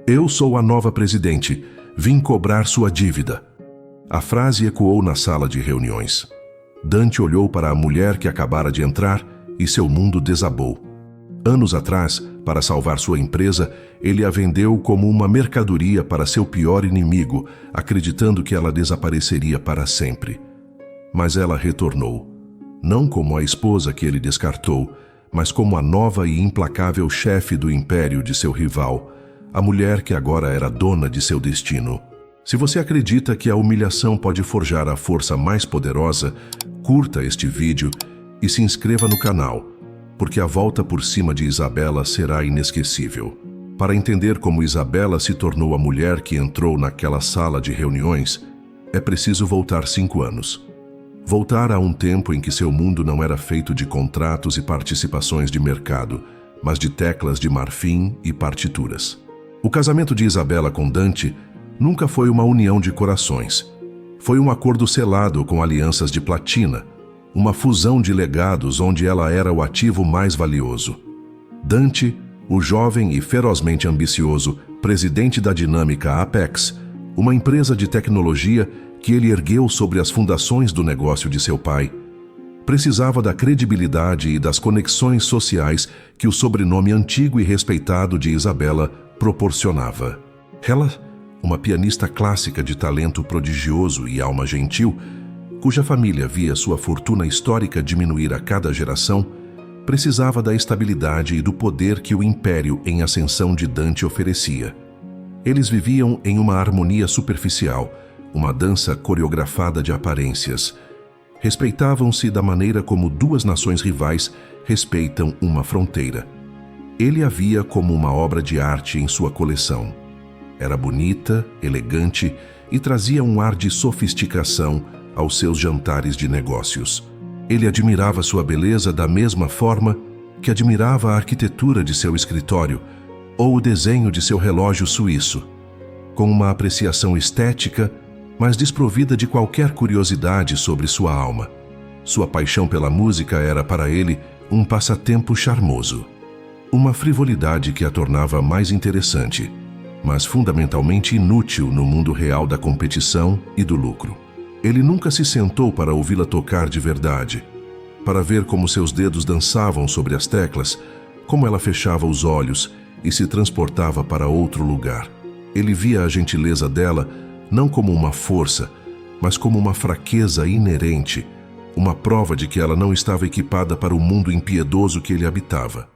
Eu sou a nova presidente. Vim cobrar sua dívida. A frase ecoou na sala de reuniões. Dante olhou para a mulher que acabara de entrar e seu mundo desabou. Anos atrás, para salvar sua empresa, ele a vendeu como uma mercadoria para seu pior inimigo, acreditando que ela desapareceria para sempre. Mas ela retornou, não como a esposa que ele descartou, mas como a nova e implacável chefe do império de seu rival, a mulher que agora era dona de seu destino. Se você acredita que a humilhação pode forjar a força mais poderosa, curta este vídeo e se inscreva no canal, porque a volta por cima de Isabela será inesquecível. Para entender como Isabela se tornou a mulher que entrou naquela sala de reuniões, é preciso voltar 5 anos. Voltar a um tempo em que seu mundo não era feito de contratos e participações de mercado, mas de teclas de marfim e partituras. O casamento de Isabela com Dante nunca foi uma união de corações. Foi um acordo selado com alianças de platina, uma fusão de legados onde ela era o ativo mais valioso. Dante, o jovem e ferozmente ambicioso presidente da dinâmica Apex, uma empresa de tecnologia que ele ergueu sobre as fundações do negócio de seu pai, precisava da credibilidade e das conexões sociais que o sobrenome antigo e respeitado de Isabela proporcionava. Ela, uma pianista clássica de talento prodigioso e alma gentil, cuja família via sua fortuna histórica diminuir a cada geração, precisava da estabilidade e do poder que o império em ascensão de Dante oferecia. Eles viviam em uma harmonia superficial, uma dança coreografada de aparências. Respeitavam-se da maneira como duas nações rivais respeitam uma fronteira. Ele a via como uma obra de arte em sua coleção. Era bonita, elegante e trazia um ar de sofisticação aos seus jantares de negócios. Ele admirava sua beleza da mesma forma que admirava a arquitetura de seu escritório ou o desenho de seu relógio suíço, com uma apreciação estética, mas desprovida de qualquer curiosidade sobre sua alma. Sua paixão pela música era para ele um passatempo charmoso, uma frivolidade que a tornava mais interessante, mas fundamentalmente inútil no mundo real da competição e do lucro. Ele nunca se sentou para ouvi-la tocar de verdade, para ver como seus dedos dançavam sobre as teclas, como ela fechava os olhos e se transportava para outro lugar. Ele via a gentileza dela não como uma força, mas como uma fraqueza inerente, uma prova de que ela não estava equipada para o mundo impiedoso que ele habitava.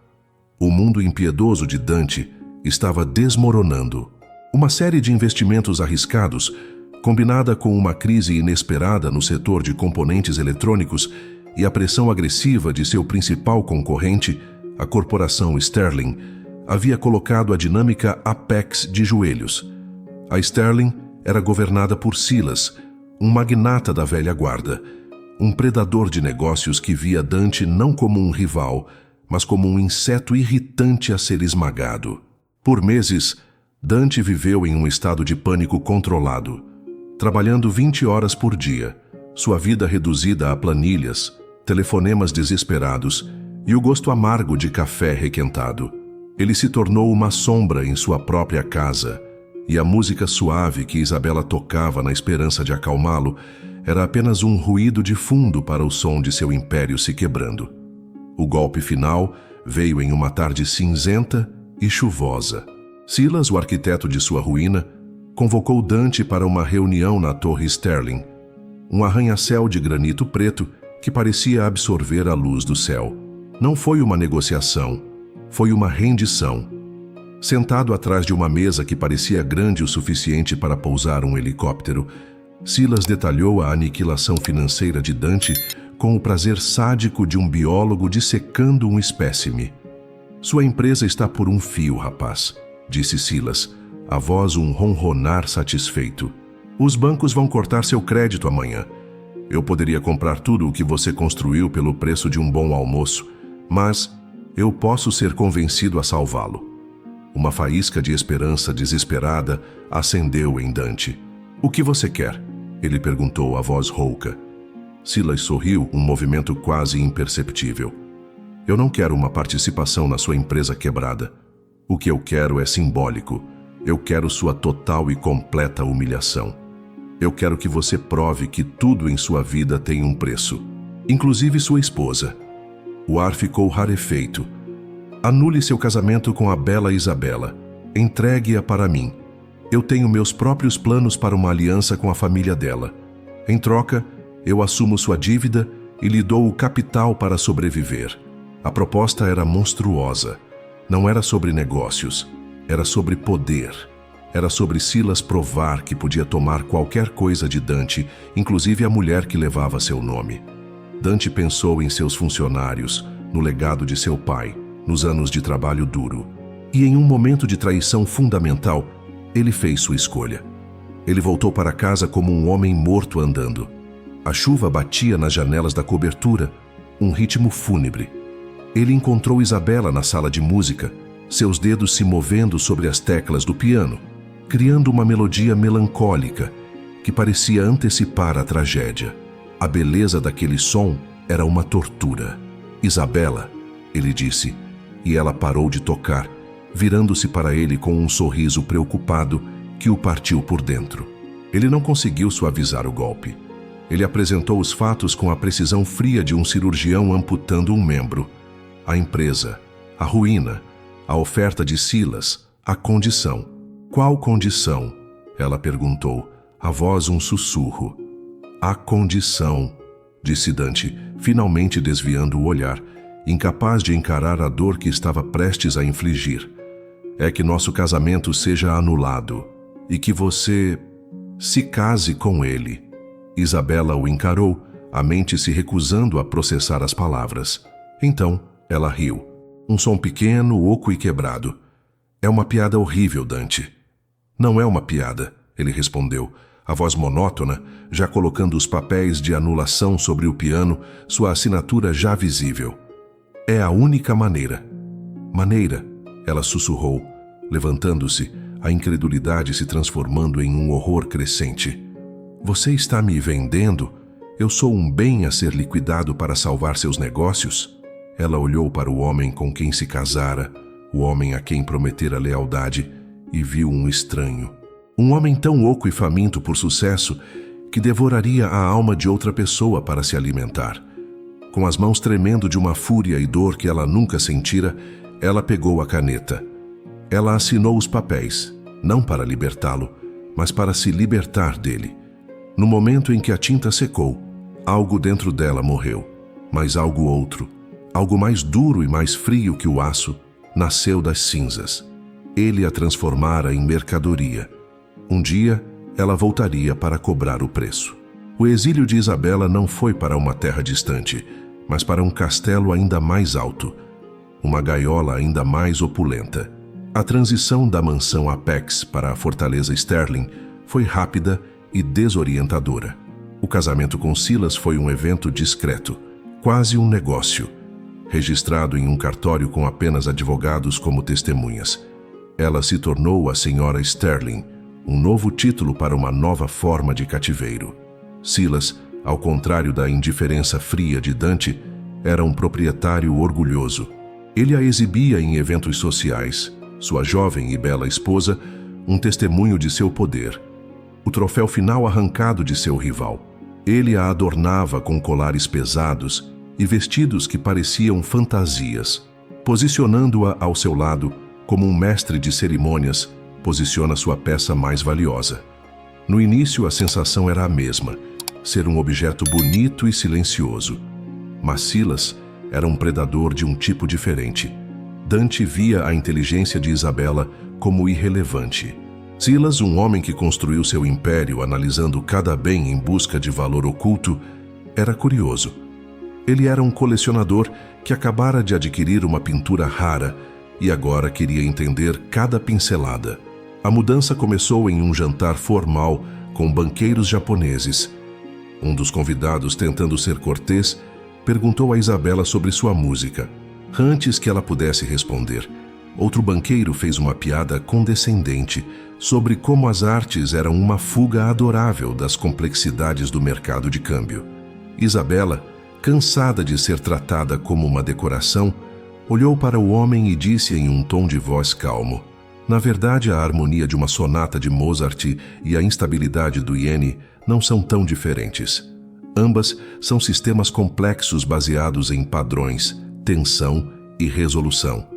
O mundo impiedoso de Dante estava desmoronando. Uma série de investimentos arriscados, combinada com uma crise inesperada no setor de componentes eletrônicos e a pressão agressiva de seu principal concorrente, a corporação Sterling, havia colocado a dinâmica Apex de joelhos. A Sterling era governada por Silas, um magnata da velha guarda, um predador de negócios que via Dante não como um rival, mas como um inseto irritante a ser esmagado. Por meses, Dante viveu em um estado de pânico controlado, trabalhando 20 horas por dia, sua vida reduzida a planilhas, telefonemas desesperados e o gosto amargo de café requentado. Ele se tornou uma sombra em sua própria casa, e a música suave que Isabela tocava na esperança de acalmá-lo era apenas um ruído de fundo para o som de seu império se quebrando. O golpe final veio em uma tarde cinzenta e chuvosa. Silas, o arquiteto de sua ruína, convocou Dante para uma reunião na Torre Sterling, um arranha-céu de granito preto que parecia absorver a luz do céu. Não foi uma negociação, foi uma rendição. Sentado atrás de uma mesa que parecia grande o suficiente para pousar um helicóptero, Silas detalhou a aniquilação financeira de Dante com o prazer sádico de um biólogo dissecando um espécime. Sua empresa está por um fio, rapaz, disse Silas, a voz um ronronar satisfeito. Os bancos vão cortar seu crédito amanhã. Eu poderia comprar tudo o que você construiu pelo preço de um bom almoço, mas eu posso ser convencido a salvá-lo. Uma faísca de esperança desesperada acendeu em Dante. O que você quer? Ele perguntou a voz rouca. Silas sorriu, um movimento quase imperceptível. Eu não quero uma participação na sua empresa quebrada. O que eu quero é simbólico. Eu quero sua total e completa humilhação. Eu quero que você prove que tudo em sua vida tem um preço, inclusive sua esposa. O ar ficou rarefeito. Anule seu casamento com a bela Isabela. Entregue-a para mim. Eu tenho meus próprios planos para uma aliança com a família dela. Em troca, eu assumo sua dívida e lhe dou o capital para sobreviver. A proposta era monstruosa. Não era sobre negócios. Era sobre poder. Era sobre Silas provar que podia tomar qualquer coisa de Dante, inclusive a mulher que levava seu nome. Dante pensou em seus funcionários, no legado de seu pai, nos anos de trabalho duro. E em um momento de traição fundamental, ele fez sua escolha. Ele voltou para casa como um homem morto andando. A chuva batia nas janelas da cobertura, um ritmo fúnebre. Ele encontrou Isabela na sala de música, seus dedos se movendo sobre as teclas do piano, criando uma melodia melancólica que parecia antecipar a tragédia. A beleza daquele som era uma tortura. Isabela, ele disse, e ela parou de tocar, virando-se para ele com um sorriso preocupado que o partiu por dentro. Ele não conseguiu suavizar o golpe. Ele apresentou os fatos com a precisão fria de um cirurgião amputando um membro. A empresa, a ruína, a oferta de Silas, a condição. Qual condição? Ela perguntou, a voz um sussurro. A condição, disse Dante, finalmente desviando o olhar, incapaz de encarar a dor que estava prestes a infligir. É que nosso casamento seja anulado e que você se case com ele. Isabela o encarou, a mente se recusando a processar as palavras. Então, ela riu. Um som pequeno, oco e quebrado. É uma piada horrível, Dante. Não é uma piada, ele respondeu, a voz monótona, já colocando os papéis de anulação sobre o piano, sua assinatura já visível. É a única maneira. Maneira, ela sussurrou, levantando-se, a incredulidade se transformando em um horror crescente. Você está me vendendo? Eu sou um bem a ser liquidado para salvar seus negócios? Ela olhou para o homem com quem se casara, o homem a quem prometera lealdade, e viu um estranho. Um homem tão oco e faminto por sucesso que devoraria a alma de outra pessoa para se alimentar. Com as mãos tremendo de uma fúria e dor que ela nunca sentira, ela pegou a caneta. Ela assinou os papéis, não para libertá-lo, mas para se libertar dele. No momento em que a tinta secou, algo dentro dela morreu, mas algo outro, algo mais duro e mais frio que o aço, nasceu das cinzas. Ele a transformara em mercadoria. Um dia, ela voltaria para cobrar o preço. O exílio de Isabela não foi para uma terra distante, mas para um castelo ainda mais alto, uma gaiola ainda mais opulenta. A transição da mansão Apex para a fortaleza Sterling foi rápida e desorientadora. O casamento com Silas foi um evento discreto, quase um negócio, registrado em um cartório com apenas advogados como testemunhas. Ela se tornou a senhora Sterling, um novo título para uma nova forma de cativeiro. Silas, ao contrário da indiferença fria de Dante, era um proprietário orgulhoso. Ele a exibia em eventos sociais, sua jovem e bela esposa, um testemunho de seu poder, o troféu final arrancado de seu rival. Ele a adornava com colares pesados e vestidos que pareciam fantasias, posicionando-a ao seu lado como um mestre de cerimônias posiciona sua peça mais valiosa. No início, a sensação era a mesma, ser um objeto bonito e silencioso. Mas Silas era um predador de um tipo diferente. Dante via a inteligência de Isabela como irrelevante. Silas, um homem que construiu seu império analisando cada bem em busca de valor oculto, era curioso. Ele era um colecionador que acabara de adquirir uma pintura rara e agora queria entender cada pincelada. A mudança começou em um jantar formal com banqueiros japoneses. Um dos convidados, tentando ser cortês, perguntou a Isabela sobre sua música. Antes que ela pudesse responder, outro banqueiro fez uma piada condescendente sobre como as artes eram uma fuga adorável das complexidades do mercado de câmbio. Isabela, cansada de ser tratada como uma decoração, olhou para o homem e disse em um tom de voz calmo: Na verdade, a harmonia de uma sonata de Mozart e a instabilidade do iene não são tão diferentes. Ambas são sistemas complexos baseados em padrões, tensão e resolução.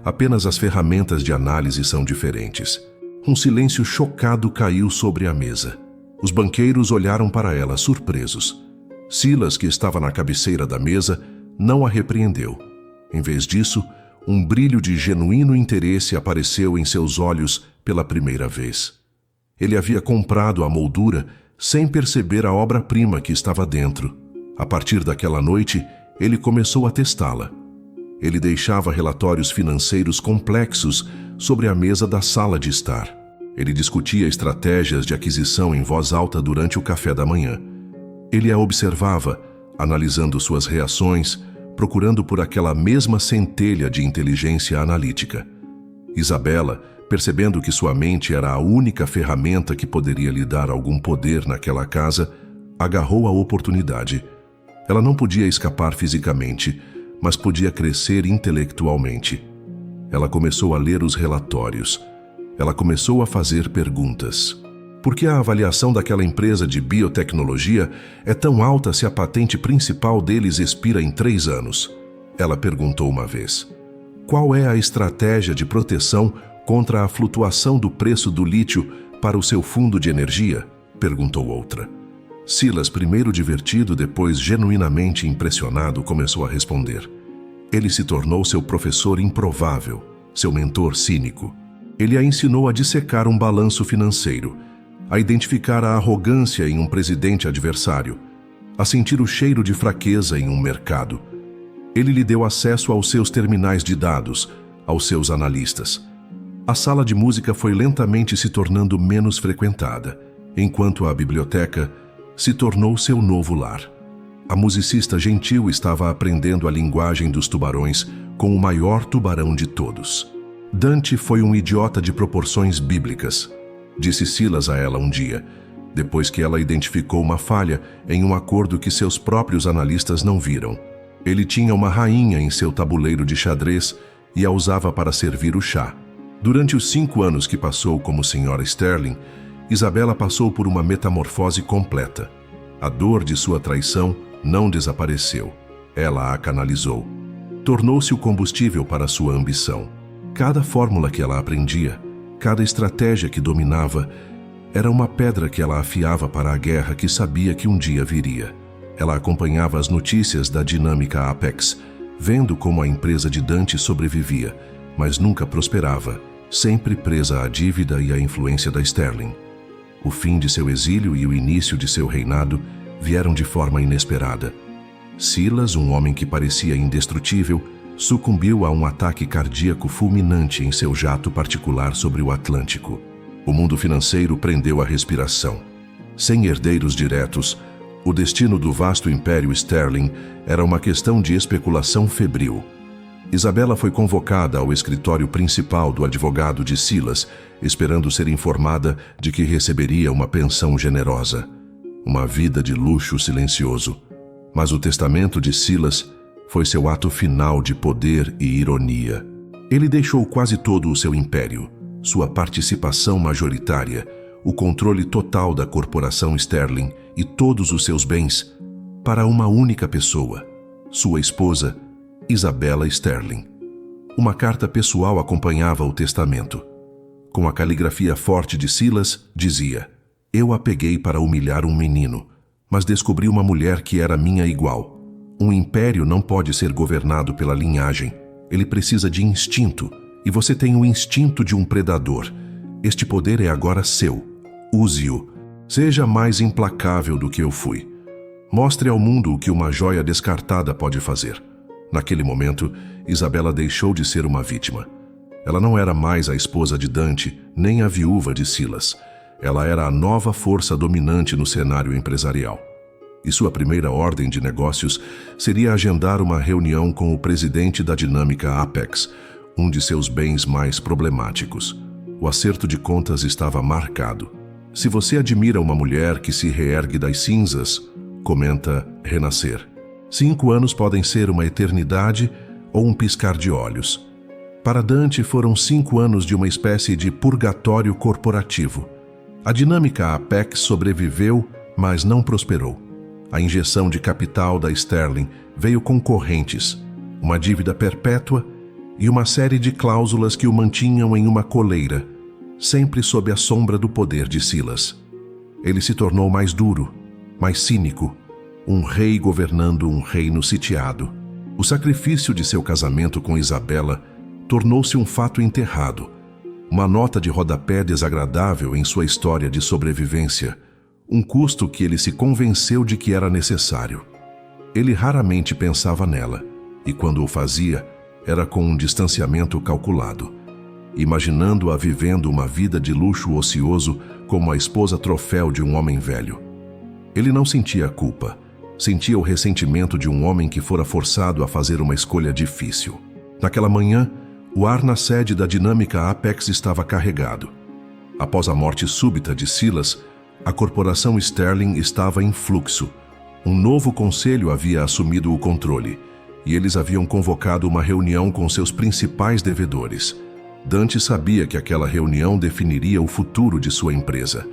Apenas as ferramentas de análise são diferentes. Um silêncio chocado caiu sobre a mesa. Os banqueiros olharam para ela surpresos. Silas, que estava na cabeceira da mesa, não a repreendeu. Em vez disso, um brilho de genuíno interesse apareceu em seus olhos pela primeira vez. Ele havia comprado a moldura sem perceber a obra-prima que estava dentro. A partir daquela noite, ele começou a testá-la. Ele deixava relatórios financeiros complexos sobre a mesa da sala de estar. Ele discutia estratégias de aquisição em voz alta durante o café da manhã. Ele a observava, analisando suas reações, procurando por aquela mesma centelha de inteligência analítica. Isabela, percebendo que sua mente era a única ferramenta que poderia lhe dar algum poder naquela casa, agarrou a oportunidade. Ela não podia escapar fisicamente, mas podia crescer intelectualmente. Ela começou a ler os relatórios. Ela começou a fazer perguntas. Por que a avaliação daquela empresa de biotecnologia é tão alta se a patente principal deles expira em 3 anos? Ela perguntou uma vez. Qual é a estratégia de proteção contra a flutuação do preço do lítio para o seu fundo de energia? Perguntou outra. Silas, primeiro divertido, depois genuinamente impressionado, começou a responder. Ele se tornou seu professor improvável, seu mentor cínico. Ele a ensinou a dissecar um balanço financeiro, a identificar a arrogância em um presidente adversário, a sentir o cheiro de fraqueza em um mercado. Ele lhe deu acesso aos seus terminais de dados, aos seus analistas. A sala de música foi lentamente se tornando menos frequentada, enquanto a biblioteca se tornou seu novo lar. A musicista gentil estava aprendendo a linguagem dos tubarões com o maior tubarão de todos. Dante foi um idiota de proporções bíblicas, disse Silas a ela um dia, depois que ela identificou uma falha em um acordo que seus próprios analistas não viram. Ele tinha uma rainha em seu tabuleiro de xadrez e a usava para servir o chá. Durante os 5 anos que passou como senhora Sterling, Isabela passou por uma metamorfose completa. A dor de sua traição não desapareceu. Ela a canalizou. Tornou-se o combustível para sua ambição. Cada fórmula que ela aprendia, cada estratégia que dominava, era uma pedra que ela afiava para a guerra que sabia que um dia viria. Ela acompanhava as notícias da dinâmica Apex, vendo como a empresa de Dante sobrevivia, mas nunca prosperava, sempre presa à dívida e à influência da Sterling. O fim de seu exílio e o início de seu reinado vieram de forma inesperada. Silas, um homem que parecia indestrutível, sucumbiu a um ataque cardíaco fulminante em seu jato particular sobre o Atlântico. O mundo financeiro prendeu a respiração. Sem herdeiros diretos, o destino do vasto império Sterling era uma questão de especulação febril. Isabela foi convocada ao escritório principal do advogado de Silas, esperando ser informada de que receberia uma pensão generosa, uma vida de luxo silencioso. Mas o testamento de Silas foi seu ato final de poder e ironia. Ele deixou quase todo o seu império, sua participação majoritária, o controle total da corporação Sterling e todos os seus bens para uma única pessoa, sua esposa, Isabela Sterling. Uma carta pessoal acompanhava o testamento. Com a caligrafia forte de Silas, dizia: Eu a peguei para humilhar um menino, mas descobri uma mulher que era minha igual. Um império não pode ser governado pela linhagem. Ele precisa de instinto, e você tem o instinto de um predador. Este poder é agora seu. Use-o. Seja mais implacável do que eu fui. Mostre ao mundo o que uma joia descartada pode fazer. Naquele momento, Isabela deixou de ser uma vítima. Ela não era mais a esposa de Dante, nem a viúva de Silas. Ela era a nova força dominante no cenário empresarial. E sua primeira ordem de negócios seria agendar uma reunião com o presidente da dinâmica Apex, um de seus bens mais problemáticos. O acerto de contas estava marcado. Se você admira uma mulher que se reergue das cinzas, comenta Renascer. 5 anos podem ser uma eternidade ou um piscar de olhos. Para Dante foram 5 anos de uma espécie de purgatório corporativo. A dinâmica Apex sobreviveu, mas não prosperou. A injeção de capital da Sterling veio com correntes, uma dívida perpétua e uma série de cláusulas que o mantinham em uma coleira, sempre sob a sombra do poder de Silas. Ele se tornou mais duro, mais cínico, um rei governando um reino sitiado. O sacrifício de seu casamento com Isabela tornou-se um fato enterrado, uma nota de rodapé desagradável em sua história de sobrevivência, um custo que ele se convenceu de que era necessário. Ele raramente pensava nela, e quando o fazia, era com um distanciamento calculado, imaginando-a vivendo uma vida de luxo ocioso como a esposa troféu de um homem velho. Ele não sentia a culpa, sentia o ressentimento de um homem que fora forçado a fazer uma escolha difícil. Naquela manhã, o ar na sede da dinâmica Apex estava carregado. Após a morte súbita de Silas, a corporação Sterling estava em fluxo. Um novo conselho havia assumido o controle, e eles haviam convocado uma reunião com seus principais devedores. Dante sabia que aquela reunião definiria o futuro de sua empresa.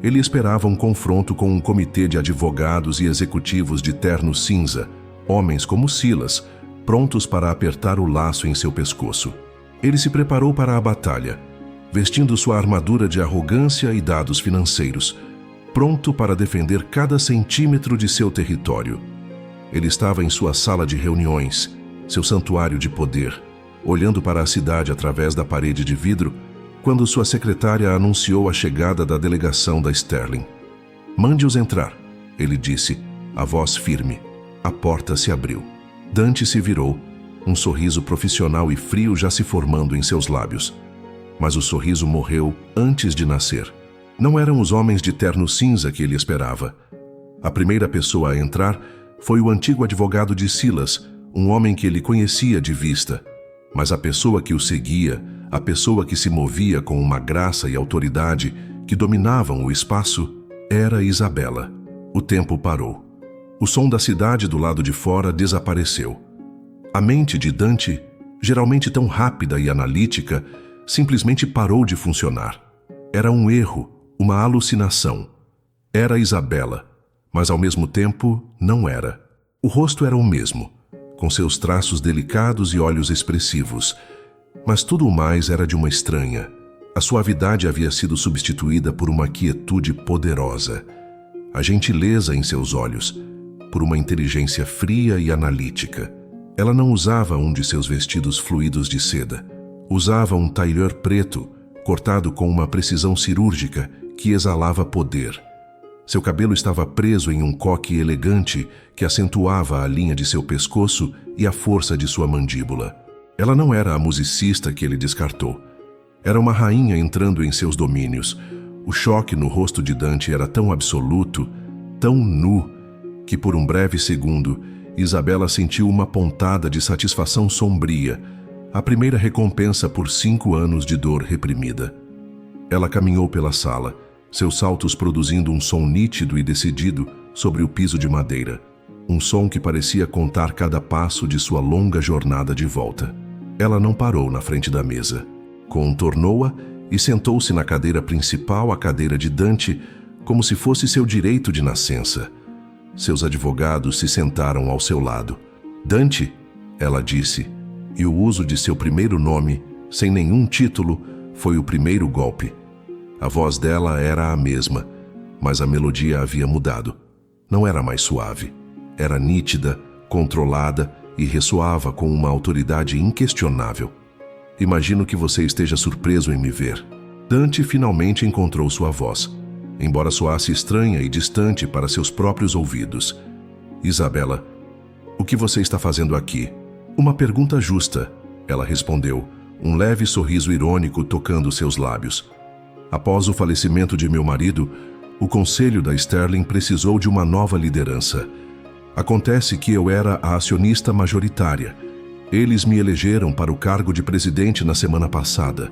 Ele esperava um confronto com um comitê de advogados e executivos de terno cinza, homens como Silas, prontos para apertar o laço em seu pescoço. Ele se preparou para a batalha, vestindo sua armadura de arrogância e dados financeiros, pronto para defender cada centímetro de seu território. Ele estava em sua sala de reuniões, seu santuário de poder, olhando para a cidade através da parede de vidro, quando sua secretária anunciou a chegada da delegação da Sterling. "Mande-os entrar", ele disse, a voz firme. A porta se abriu. Dante se virou, um sorriso profissional e frio já se formando em seus lábios. Mas o sorriso morreu antes de nascer. Não eram os homens de terno cinza que ele esperava. A primeira pessoa a entrar foi o antigo advogado de Silas, um homem que ele conhecia de vista. Mas a pessoa que o seguia, a pessoa que se movia com uma graça e autoridade que dominavam o espaço, era Isabela. O tempo parou. O som da cidade do lado de fora desapareceu. A mente de Dante, geralmente tão rápida e analítica, simplesmente parou de funcionar. Era um erro, uma alucinação. Era Isabela, mas ao mesmo tempo não era. O rosto era o mesmo, com seus traços delicados e olhos expressivos, mas tudo o mais era de uma estranha. A suavidade havia sido substituída por uma quietude poderosa, a gentileza em seus olhos, por uma inteligência fria e analítica. Ela não usava um de seus vestidos fluidos de seda. Usava um tailleur preto, cortado com uma precisão cirúrgica que exalava poder. Seu cabelo estava preso em um coque elegante que acentuava a linha de seu pescoço e a força de sua mandíbula. Ela não era a musicista que ele descartou. Era uma rainha entrando em seus domínios. O choque no rosto de Dante era tão absoluto, tão nu, que por um breve segundo, Isabela sentiu uma pontada de satisfação sombria, a primeira recompensa por 5 anos de dor reprimida. Ela caminhou pela sala, seus saltos produzindo um som nítido e decidido sobre o piso de madeira, um som que parecia contar cada passo de sua longa jornada de volta. Ela não parou na frente da mesa. Contornou-a e sentou-se na cadeira principal, a cadeira de Dante, como se fosse seu direito de nascença. Seus advogados se sentaram ao seu lado. "Dante", ela disse, e o uso de seu primeiro nome, sem nenhum título, foi o primeiro golpe. A voz dela era a mesma, mas a melodia havia mudado. Não era mais suave. Era nítida, controlada e ressoava com uma autoridade inquestionável. "Imagino que você esteja surpreso em me ver." Dante finalmente encontrou sua voz, embora soasse estranha e distante para seus próprios ouvidos. "Isabela, o que você está fazendo aqui?" "Uma pergunta justa", ela respondeu, um leve sorriso irônico tocando seus lábios. "Após o falecimento de meu marido, o conselho da Sterling precisou de uma nova liderança. Acontece que eu era a acionista majoritária. Eles me elegeram para o cargo de presidente na semana passada.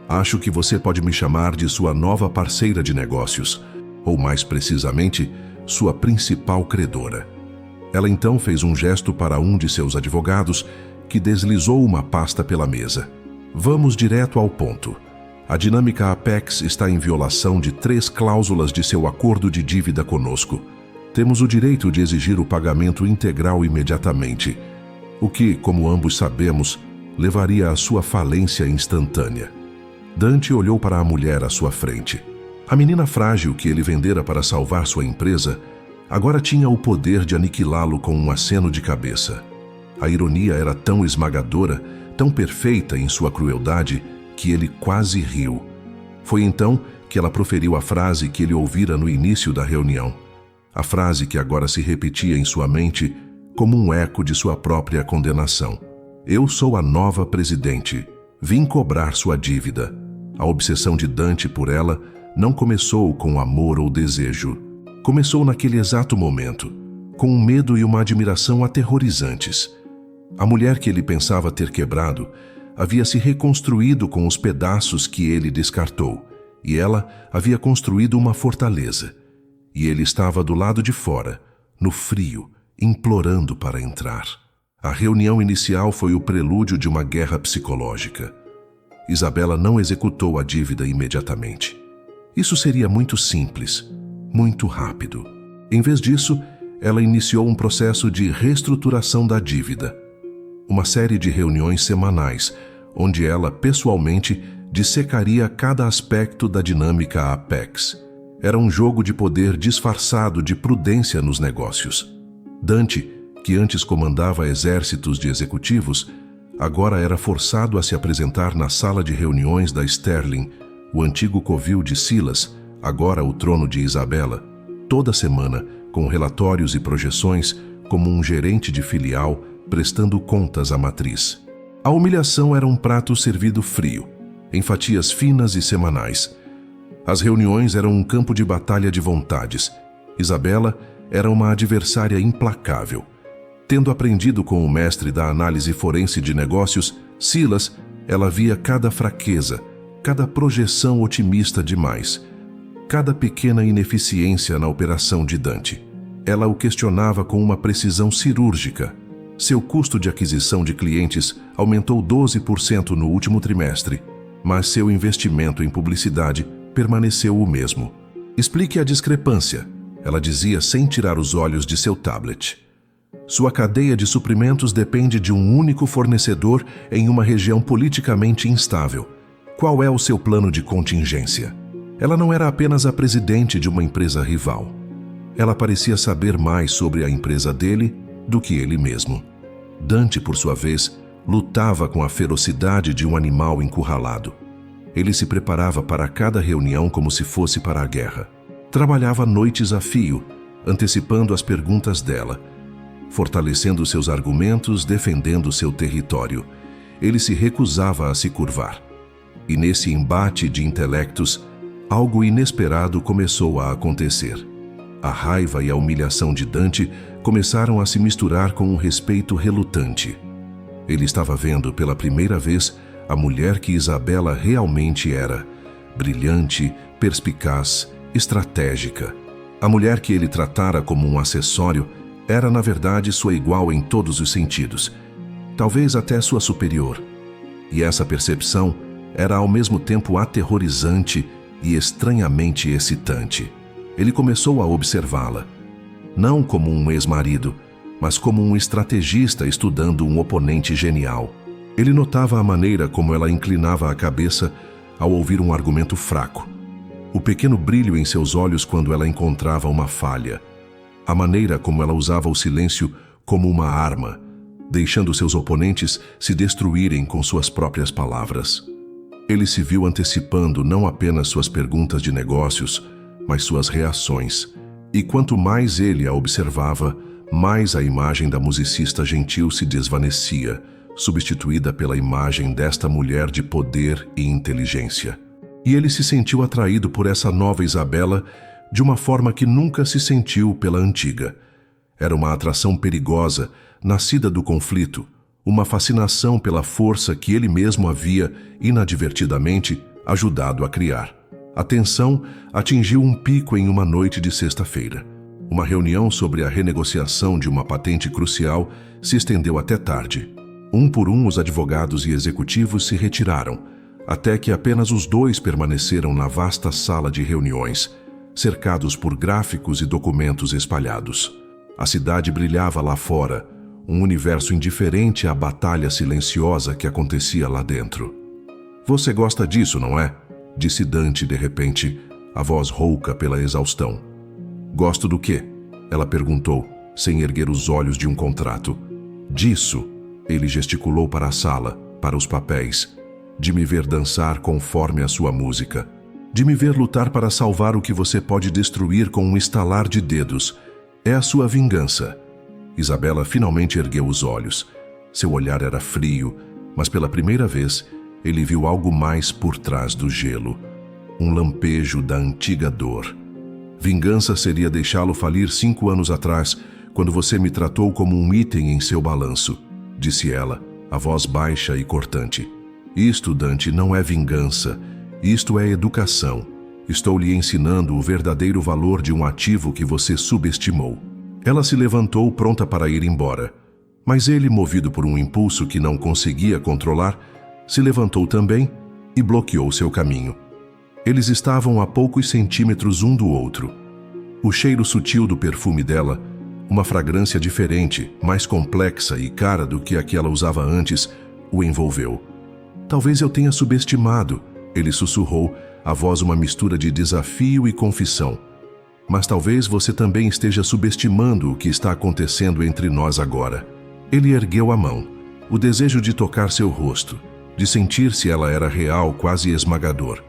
Acho que você pode me chamar de sua nova parceira de negócios, ou mais precisamente, sua principal credora." Ela então fez um gesto para um de seus advogados, que deslizou uma pasta pela mesa. Vamos direto ao ponto. A dinâmica Apex está em violação de 3 cláusulas de seu acordo de dívida conosco. Temos o direito de exigir o pagamento integral imediatamente, o que, como ambos sabemos, levaria à sua falência instantânea. Dante olhou para a mulher à sua frente. A menina frágil que ele vendera para salvar sua empresa agora tinha o poder de aniquilá-lo com um aceno de cabeça. A ironia era tão esmagadora, tão perfeita em sua crueldade, que ele quase riu. Foi então que ela proferiu a frase que ele ouvira no início da reunião. A frase que agora se repetia em sua mente como um eco de sua própria condenação. Eu sou a nova presidente. Vim cobrar sua dívida. A obsessão de Dante por ela não começou com amor ou desejo. Começou naquele exato momento, com um medo e uma admiração aterrorizantes. A mulher que ele pensava ter quebrado havia se reconstruído com os pedaços que ele descartou, e ela havia construído uma fortaleza. E ele estava do lado de fora, no frio, implorando para entrar. A reunião inicial foi o prelúdio de uma guerra psicológica. Isabela não executou a dívida imediatamente. Isso seria muito simples, muito rápido. Em vez disso, ela iniciou um processo de reestruturação da dívida. Uma série de reuniões semanais, onde ela, pessoalmente, dissecaria cada aspecto da dinâmica Apex. Era um jogo de poder disfarçado de prudência nos negócios. Dante, que antes comandava exércitos de executivos, agora era forçado a se apresentar na sala de reuniões da Sterling, o antigo covil de Silas, agora o trono de Isabela, toda semana, com relatórios e projeções, como um gerente de filial, prestando contas à matriz. A humilhação era um prato servido frio, em fatias finas e semanais. As reuniões eram um campo de batalha de vontades. Isabela era uma adversária implacável. Tendo aprendido com o mestre da análise forense de negócios, Silas, ela via cada fraqueza, cada projeção otimista demais, cada pequena ineficiência na operação de Dante. Ela o questionava com uma precisão cirúrgica. Seu custo de aquisição de clientes aumentou 12% no último trimestre, mas seu investimento em publicidade permaneceu o mesmo. Explique a discrepância, ela dizia sem tirar os olhos de seu tablet. Sua cadeia de suprimentos depende de um único fornecedor em uma região politicamente instável. Qual é o seu plano de contingência? Ela não era apenas a presidente de uma empresa rival. Ela parecia saber mais sobre a empresa dele do que ele mesmo. Dante, por sua vez, lutava com a ferocidade de um animal encurralado. Ele se preparava para cada reunião como se fosse para a guerra. Trabalhava noites a fio, antecipando as perguntas dela, fortalecendo seus argumentos, defendendo seu território. Ele se recusava a se curvar. E nesse embate de intelectos, algo inesperado começou a acontecer. A raiva e a humilhação de Dante começaram a se misturar com um respeito relutante. Ele estava vendo pela primeira vez a mulher que Isabela realmente era: brilhante, perspicaz, estratégica. A mulher que ele tratara como um acessório era, na verdade, sua igual em todos os sentidos, talvez até sua superior. E essa percepção era ao mesmo tempo aterrorizante e estranhamente excitante. Ele começou a observá-la, não como um ex-marido, mas como um estrategista estudando um oponente genial. Ele notava a maneira como ela inclinava a cabeça ao ouvir um argumento fraco, o pequeno brilho em seus olhos quando ela encontrava uma falha, a maneira como ela usava o silêncio como uma arma, deixando seus oponentes se destruírem com suas próprias palavras. Ele se viu antecipando não apenas suas perguntas de negócios, mas suas reações. E quanto mais ele a observava, mais a imagem da musicista gentil se desvanecia, substituída pela imagem desta mulher de poder e inteligência. E ele se sentiu atraído por essa nova Isabela de uma forma que nunca se sentiu pela antiga. Era uma atração perigosa, nascida do conflito, uma fascinação pela força que ele mesmo havia, inadvertidamente, ajudado a criar. A tensão atingiu um pico em uma noite de sexta-feira. Uma reunião sobre a renegociação de uma patente crucial se estendeu até tarde. Um por um, os advogados e executivos se retiraram, até que apenas os dois permaneceram na vasta sala de reuniões, cercados por gráficos e documentos espalhados. A cidade brilhava lá fora, um universo indiferente à batalha silenciosa que acontecia lá dentro. "Você gosta disso, não é?" disse Dante de repente, a voz rouca pela exaustão. "Gosto do quê?" ela perguntou, sem erguer os olhos de um contrato. "Disso." Ele gesticulou para a sala, para os papéis. "De me ver dançar conforme a sua música. De me ver lutar para salvar o que você pode destruir com um estalar de dedos. É a sua vingança." Isabela finalmente ergueu os olhos. Seu olhar era frio, mas pela primeira vez, ele viu algo mais por trás do gelo. Um lampejo da antiga dor. "Vingança seria deixá-lo falir 5 anos atrás, quando você me tratou como um item em seu balanço", disse ela, a voz baixa e cortante. "Isto, Dante, não é vingança. Isto é educação. Estou lhe ensinando o verdadeiro valor de um ativo que você subestimou." Ela se levantou pronta para ir embora, mas ele, movido por um impulso que não conseguia controlar, se levantou também e bloqueou seu caminho. Eles estavam a poucos centímetros um do outro. O cheiro sutil do perfume dela, uma fragrância diferente, mais complexa e cara do que a que ela usava antes, o envolveu. "Talvez eu tenha subestimado", ele sussurrou, a voz uma mistura de desafio e confissão. "Mas talvez você também esteja subestimando o que está acontecendo entre nós agora." Ele ergueu a mão. O desejo de tocar seu rosto, de sentir se ela era real, quase esmagador.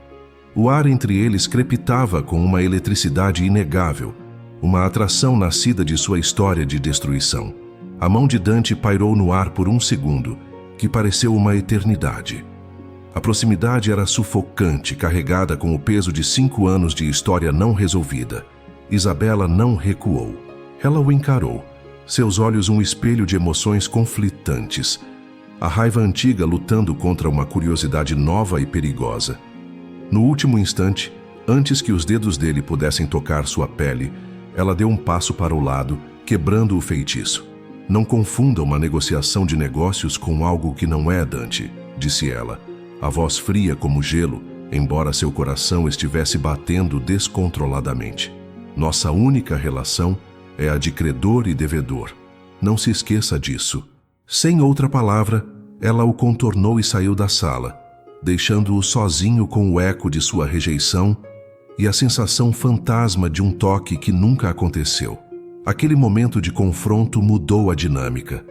O ar entre eles crepitava com uma eletricidade inegável, uma atração nascida de sua história de destruição. A mão de Dante pairou no ar por um segundo, que pareceu uma eternidade. A proximidade era sufocante, carregada com o peso de 5 anos de história não resolvida. Isabela não recuou. Ela o encarou, seus olhos um espelho de emoções conflitantes. A raiva antiga lutando contra uma curiosidade nova e perigosa. No último instante, antes que os dedos dele pudessem tocar sua pele, ela deu um passo para o lado, quebrando o feitiço. "Não confunda uma negociação de negócios com algo que não é, Dante", disse ela, a voz fria como gelo, embora seu coração estivesse batendo descontroladamente. "Nossa única relação é a de credor e devedor. Não se esqueça disso." Sem outra palavra, ela o contornou e saiu da sala, deixando-o sozinho com o eco de sua rejeição e a sensação fantasma de um toque que nunca aconteceu. Aquele momento de confronto mudou a dinâmica.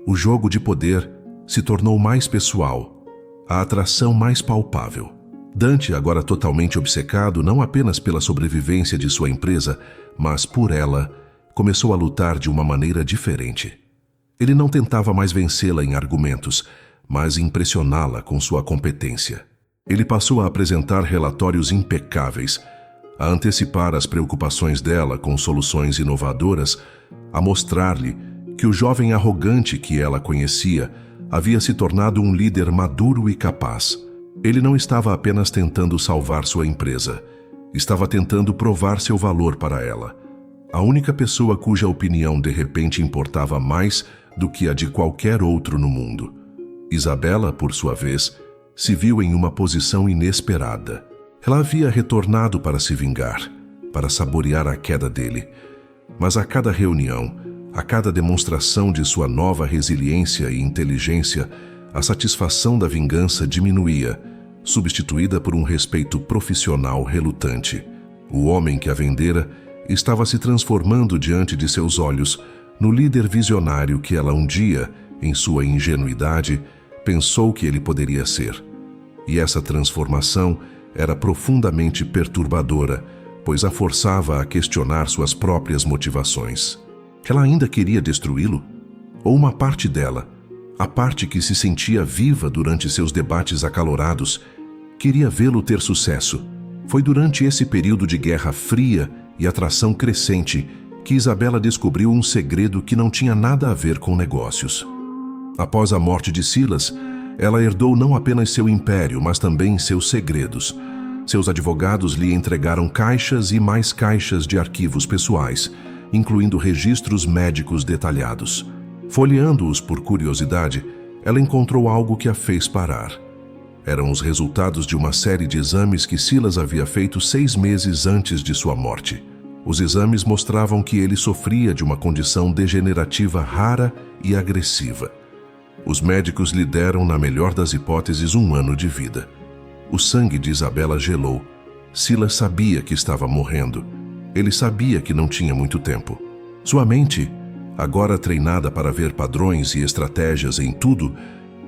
O jogo de poder se tornou mais pessoal, a atração mais palpável. Dante, agora totalmente obcecado não apenas pela sobrevivência de sua empresa, mas por ela, começou a lutar de uma maneira diferente. Ele não tentava mais vencê-la em argumentos, mas impressioná-la com sua competência. Ele passou a apresentar relatórios impecáveis, a antecipar as preocupações dela com soluções inovadoras, a mostrar-lhe que o jovem arrogante que ela conhecia havia se tornado um líder maduro e capaz. Ele não estava apenas tentando salvar sua empresa, estava tentando provar seu valor para ela. A única pessoa cuja opinião de repente importava mais do que a de qualquer outro no mundo. Isabela, por sua vez, se viu em uma posição inesperada. Ela havia retornado para se vingar, para saborear a queda dele. Mas a cada reunião, a cada demonstração de sua nova resiliência e inteligência, a satisfação da vingança diminuía, substituída por um respeito profissional relutante. O homem que a vendera estava se transformando diante de seus olhos no líder visionário que ela um dia, em sua ingenuidade, pensou que ele poderia ser. E essa transformação era profundamente perturbadora, pois a forçava a questionar suas próprias motivações. Ela ainda queria destruí-lo? Ou uma parte dela, a parte que se sentia viva durante seus debates acalorados, queria vê-lo ter sucesso? Foi durante esse período de guerra fria e atração crescente que Isabela descobriu um segredo que não tinha nada a ver com negócios. Após a morte de Silas, ela herdou não apenas seu império, mas também seus segredos. Seus advogados lhe entregaram caixas e mais caixas de arquivos pessoais, incluindo registros médicos detalhados. Folheando-os por curiosidade, ela encontrou algo que a fez parar. Eram os resultados de uma série de exames que Silas havia feito 6 meses antes de sua morte. Os exames mostravam que ele sofria de uma condição degenerativa rara e agressiva. Os médicos lhe deram, na melhor das hipóteses, 1 ano de vida. O sangue de Isabela gelou. Silas sabia que estava morrendo. Ele sabia que não tinha muito tempo. Sua mente, agora treinada para ver padrões e estratégias em tudo,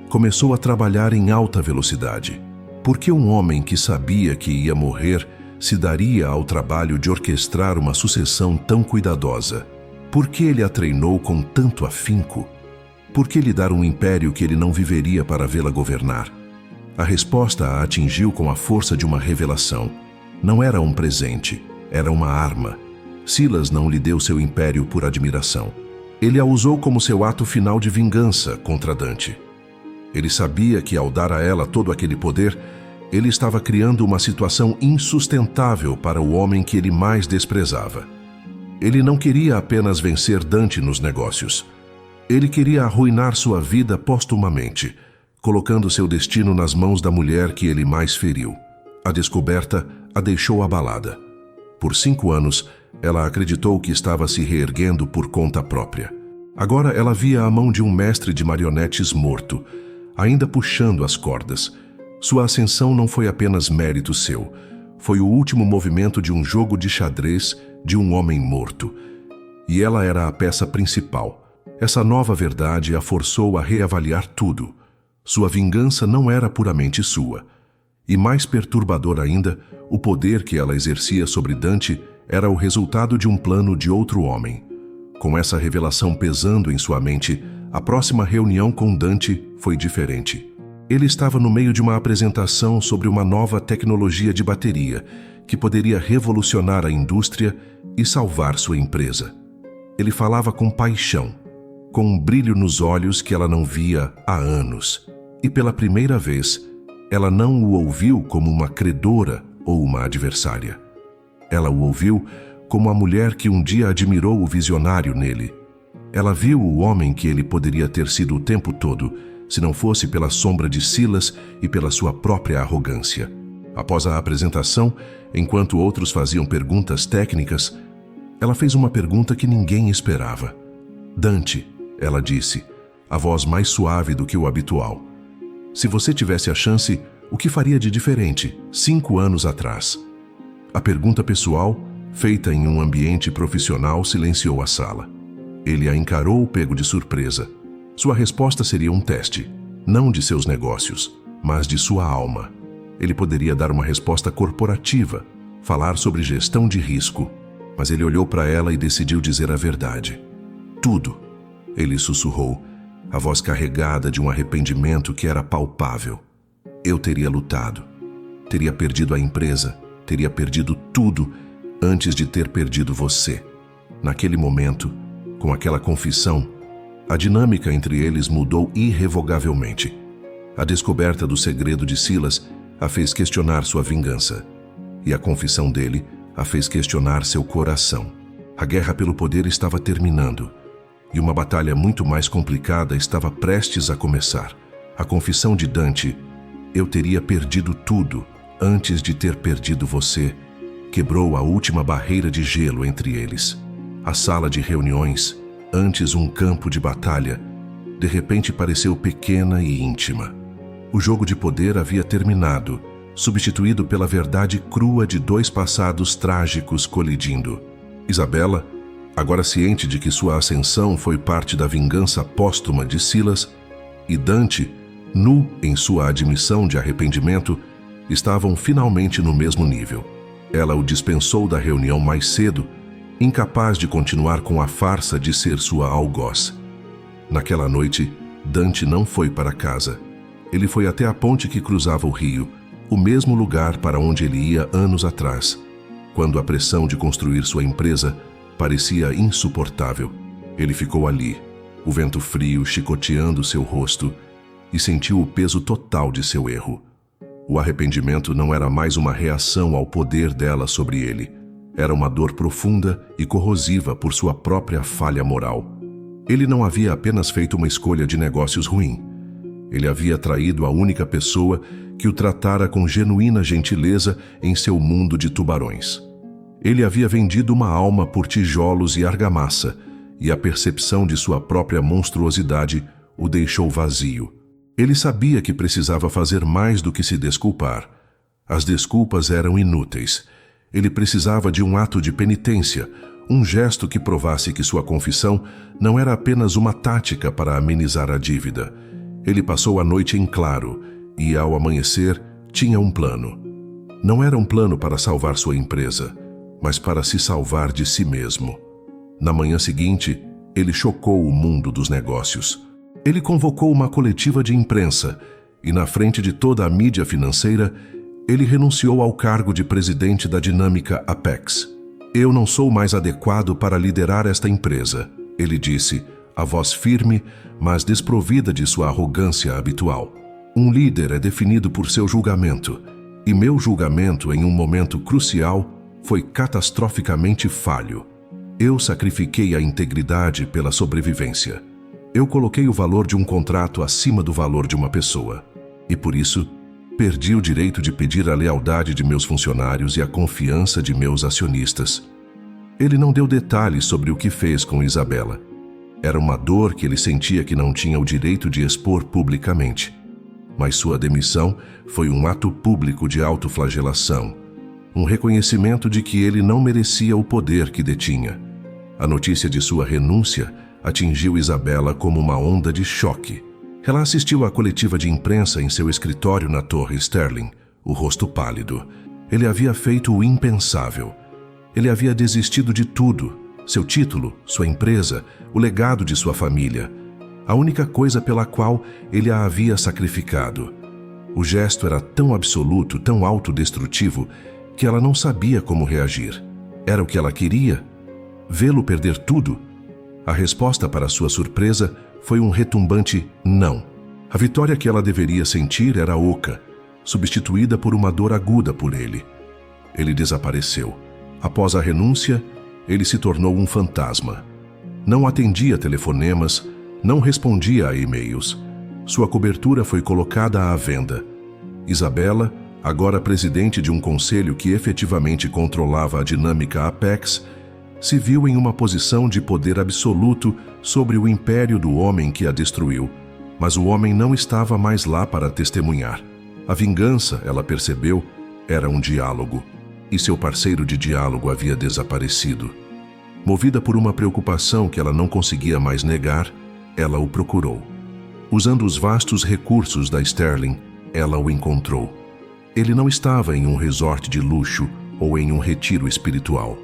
começou a trabalhar em alta velocidade. Por que um homem que sabia que ia morrer se daria ao trabalho de orquestrar uma sucessão tão cuidadosa? Por que ele a treinou com tanto afinco? Por que lhe dar um império que ele não viveria para vê-la governar? A resposta a atingiu com a força de uma revelação. Não era um presente, era uma arma. Silas não lhe deu seu império por admiração. Ele a usou como seu ato final de vingança contra Dante. Ele sabia que, ao dar a ela todo aquele poder, ele estava criando uma situação insustentável para o homem que ele mais desprezava. Ele não queria apenas vencer Dante nos negócios. Ele queria arruinar sua vida postumamente, colocando seu destino nas mãos da mulher que ele mais feriu. A descoberta a deixou abalada. Por 5 anos, ela acreditou que estava se reerguendo por conta própria. Agora ela via a mão de um mestre de marionetes morto, ainda puxando as cordas. Sua ascensão não foi apenas mérito seu, foi o último movimento de um jogo de xadrez de um homem morto. E ela era a peça principal. Essa nova verdade a forçou a reavaliar tudo. Sua vingança não era puramente sua. E mais perturbador ainda, o poder que ela exercia sobre Dante era o resultado de um plano de outro homem. Com essa revelação pesando em sua mente, a próxima reunião com Dante foi diferente. Ele estava no meio de uma apresentação sobre uma nova tecnologia de bateria que poderia revolucionar a indústria e salvar sua empresa. Ele falava com paixão, com um brilho nos olhos que ela não via há anos. E pela primeira vez, ela não o ouviu como uma credora ou uma adversária. Ela o ouviu como a mulher que um dia admirou o visionário nele. Ela viu o homem que ele poderia ter sido o tempo todo, se não fosse pela sombra de Silas e pela sua própria arrogância. Após a apresentação, enquanto outros faziam perguntas técnicas, ela fez uma pergunta que ninguém esperava. Dante, ela disse, a voz mais suave do que o habitual. Se você tivesse a chance, o que faria de diferente 5 anos atrás? A pergunta pessoal, feita em um ambiente profissional, silenciou a sala. Ele a encarou pego de surpresa. Sua resposta seria um teste, não de seus negócios, mas de sua alma. Ele poderia dar uma resposta corporativa, falar sobre gestão de risco, mas ele olhou para ela e decidiu dizer a verdade. Tudo, ele sussurrou, a voz carregada de um arrependimento que era palpável. Eu teria lutado, teria perdido a empresa, teria perdido tudo antes de ter perdido você. Naquele momento, com aquela confissão, a dinâmica entre eles mudou irrevogavelmente. A descoberta do segredo de Silas a fez questionar sua vingança, e a confissão dele a fez questionar seu coração. A guerra pelo poder estava terminando, e uma batalha muito mais complicada estava prestes a começar. A confissão de Dante, eu teria perdido tudo antes de ter perdido você, quebrou a última barreira de gelo entre eles. A sala de reuniões, antes um campo de batalha, de repente pareceu pequena e íntima. O jogo de poder havia terminado, substituído pela verdade crua de 2 passados trágicos colidindo. Isabela, agora ciente de que sua ascensão foi parte da vingança póstuma de Silas, e Dante, nu em sua admissão de arrependimento, estavam finalmente no mesmo nível. Ela o dispensou da reunião mais cedo, incapaz de continuar com a farsa de ser sua algoz. Naquela noite, Dante não foi para casa. Ele foi até a ponte que cruzava o rio, o mesmo lugar para onde ele ia anos atrás, quando a pressão de construir sua empresa parecia insuportável. Ele ficou ali, o vento frio chicoteando seu rosto, e sentiu o peso total de seu erro. O arrependimento não era mais uma reação ao poder dela sobre ele. Era uma dor profunda e corrosiva por sua própria falha moral. Ele não havia apenas feito uma escolha de negócios ruim. Ele havia traído a única pessoa que o tratara com genuína gentileza em seu mundo de tubarões. Ele havia vendido uma alma por tijolos e argamassa, e a percepção de sua própria monstruosidade o deixou vazio. Ele sabia que precisava fazer mais do que se desculpar. As desculpas eram inúteis. Ele precisava de um ato de penitência, um gesto que provasse que sua confissão não era apenas uma tática para amenizar a dívida. Ele passou a noite em claro e, ao amanhecer, tinha um plano. Não era um plano para salvar sua empresa, mas para se salvar de si mesmo. Na manhã seguinte, ele chocou o mundo dos negócios. Ele convocou uma coletiva de imprensa e, na frente de toda a mídia financeira, ele renunciou ao cargo de presidente da dinâmica Apex. Eu não sou mais adequado para liderar esta empresa, ele disse, a voz firme, mas desprovida de sua arrogância habitual. Um líder é definido por seu julgamento, e meu julgamento em um momento crucial foi catastroficamente falho. Eu sacrifiquei a integridade pela sobrevivência. Eu coloquei o valor de um contrato acima do valor de uma pessoa. E por isso, perdi o direito de pedir a lealdade de meus funcionários e a confiança de meus acionistas. Ele não deu detalhes sobre o que fez com Isabela. Era uma dor que ele sentia que não tinha o direito de expor publicamente. Mas sua demissão foi um ato público de autoflagelação, um reconhecimento de que ele não merecia o poder que detinha. A notícia de sua renúncia atingiu Isabela como uma onda de choque. Ela assistiu à coletiva de imprensa em seu escritório na Torre Sterling, o rosto pálido. Ele havia feito o impensável. Ele havia desistido de tudo: seu título, sua empresa, o legado de sua família. A única coisa pela qual ele a havia sacrificado. O gesto era tão absoluto, tão autodestrutivo, que ela não sabia como reagir. Era o que ela queria? Vê-lo perder tudo? A resposta para sua surpresa foi um retumbante não. A vitória que ela deveria sentir era oca, substituída por uma dor aguda por ele. Ele desapareceu. Após a renúncia, ele se tornou um fantasma. Não atendia telefonemas, não respondia a e-mails. Sua cobertura foi colocada à venda. Isabela, agora presidente de um conselho que efetivamente controlava a dinâmica Apex, se viu em uma posição de poder absoluto sobre o império do homem que a destruiu. Mas o homem não estava mais lá para testemunhar. A vingança, ela percebeu, era um diálogo. E seu parceiro de diálogo havia desaparecido. Movida por uma preocupação que ela não conseguia mais negar, ela o procurou. Usando os vastos recursos da Sterling, ela o encontrou. Ele não estava em um resort de luxo ou em um retiro espiritual.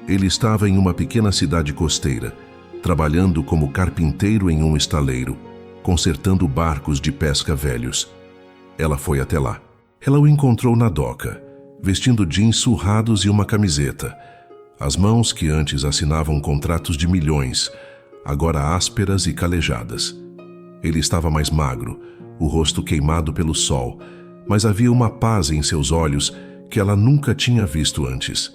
Ele estava em uma pequena cidade costeira, trabalhando como carpinteiro em um estaleiro, consertando barcos de pesca velhos. Ela foi até lá. Ela o encontrou na doca, vestindo jeans surrados e uma camiseta. As mãos que antes assinavam contratos de milhões, agora ásperas e calejadas. Ele estava mais magro, o rosto queimado pelo sol, mas havia uma paz em seus olhos que ela nunca tinha visto antes.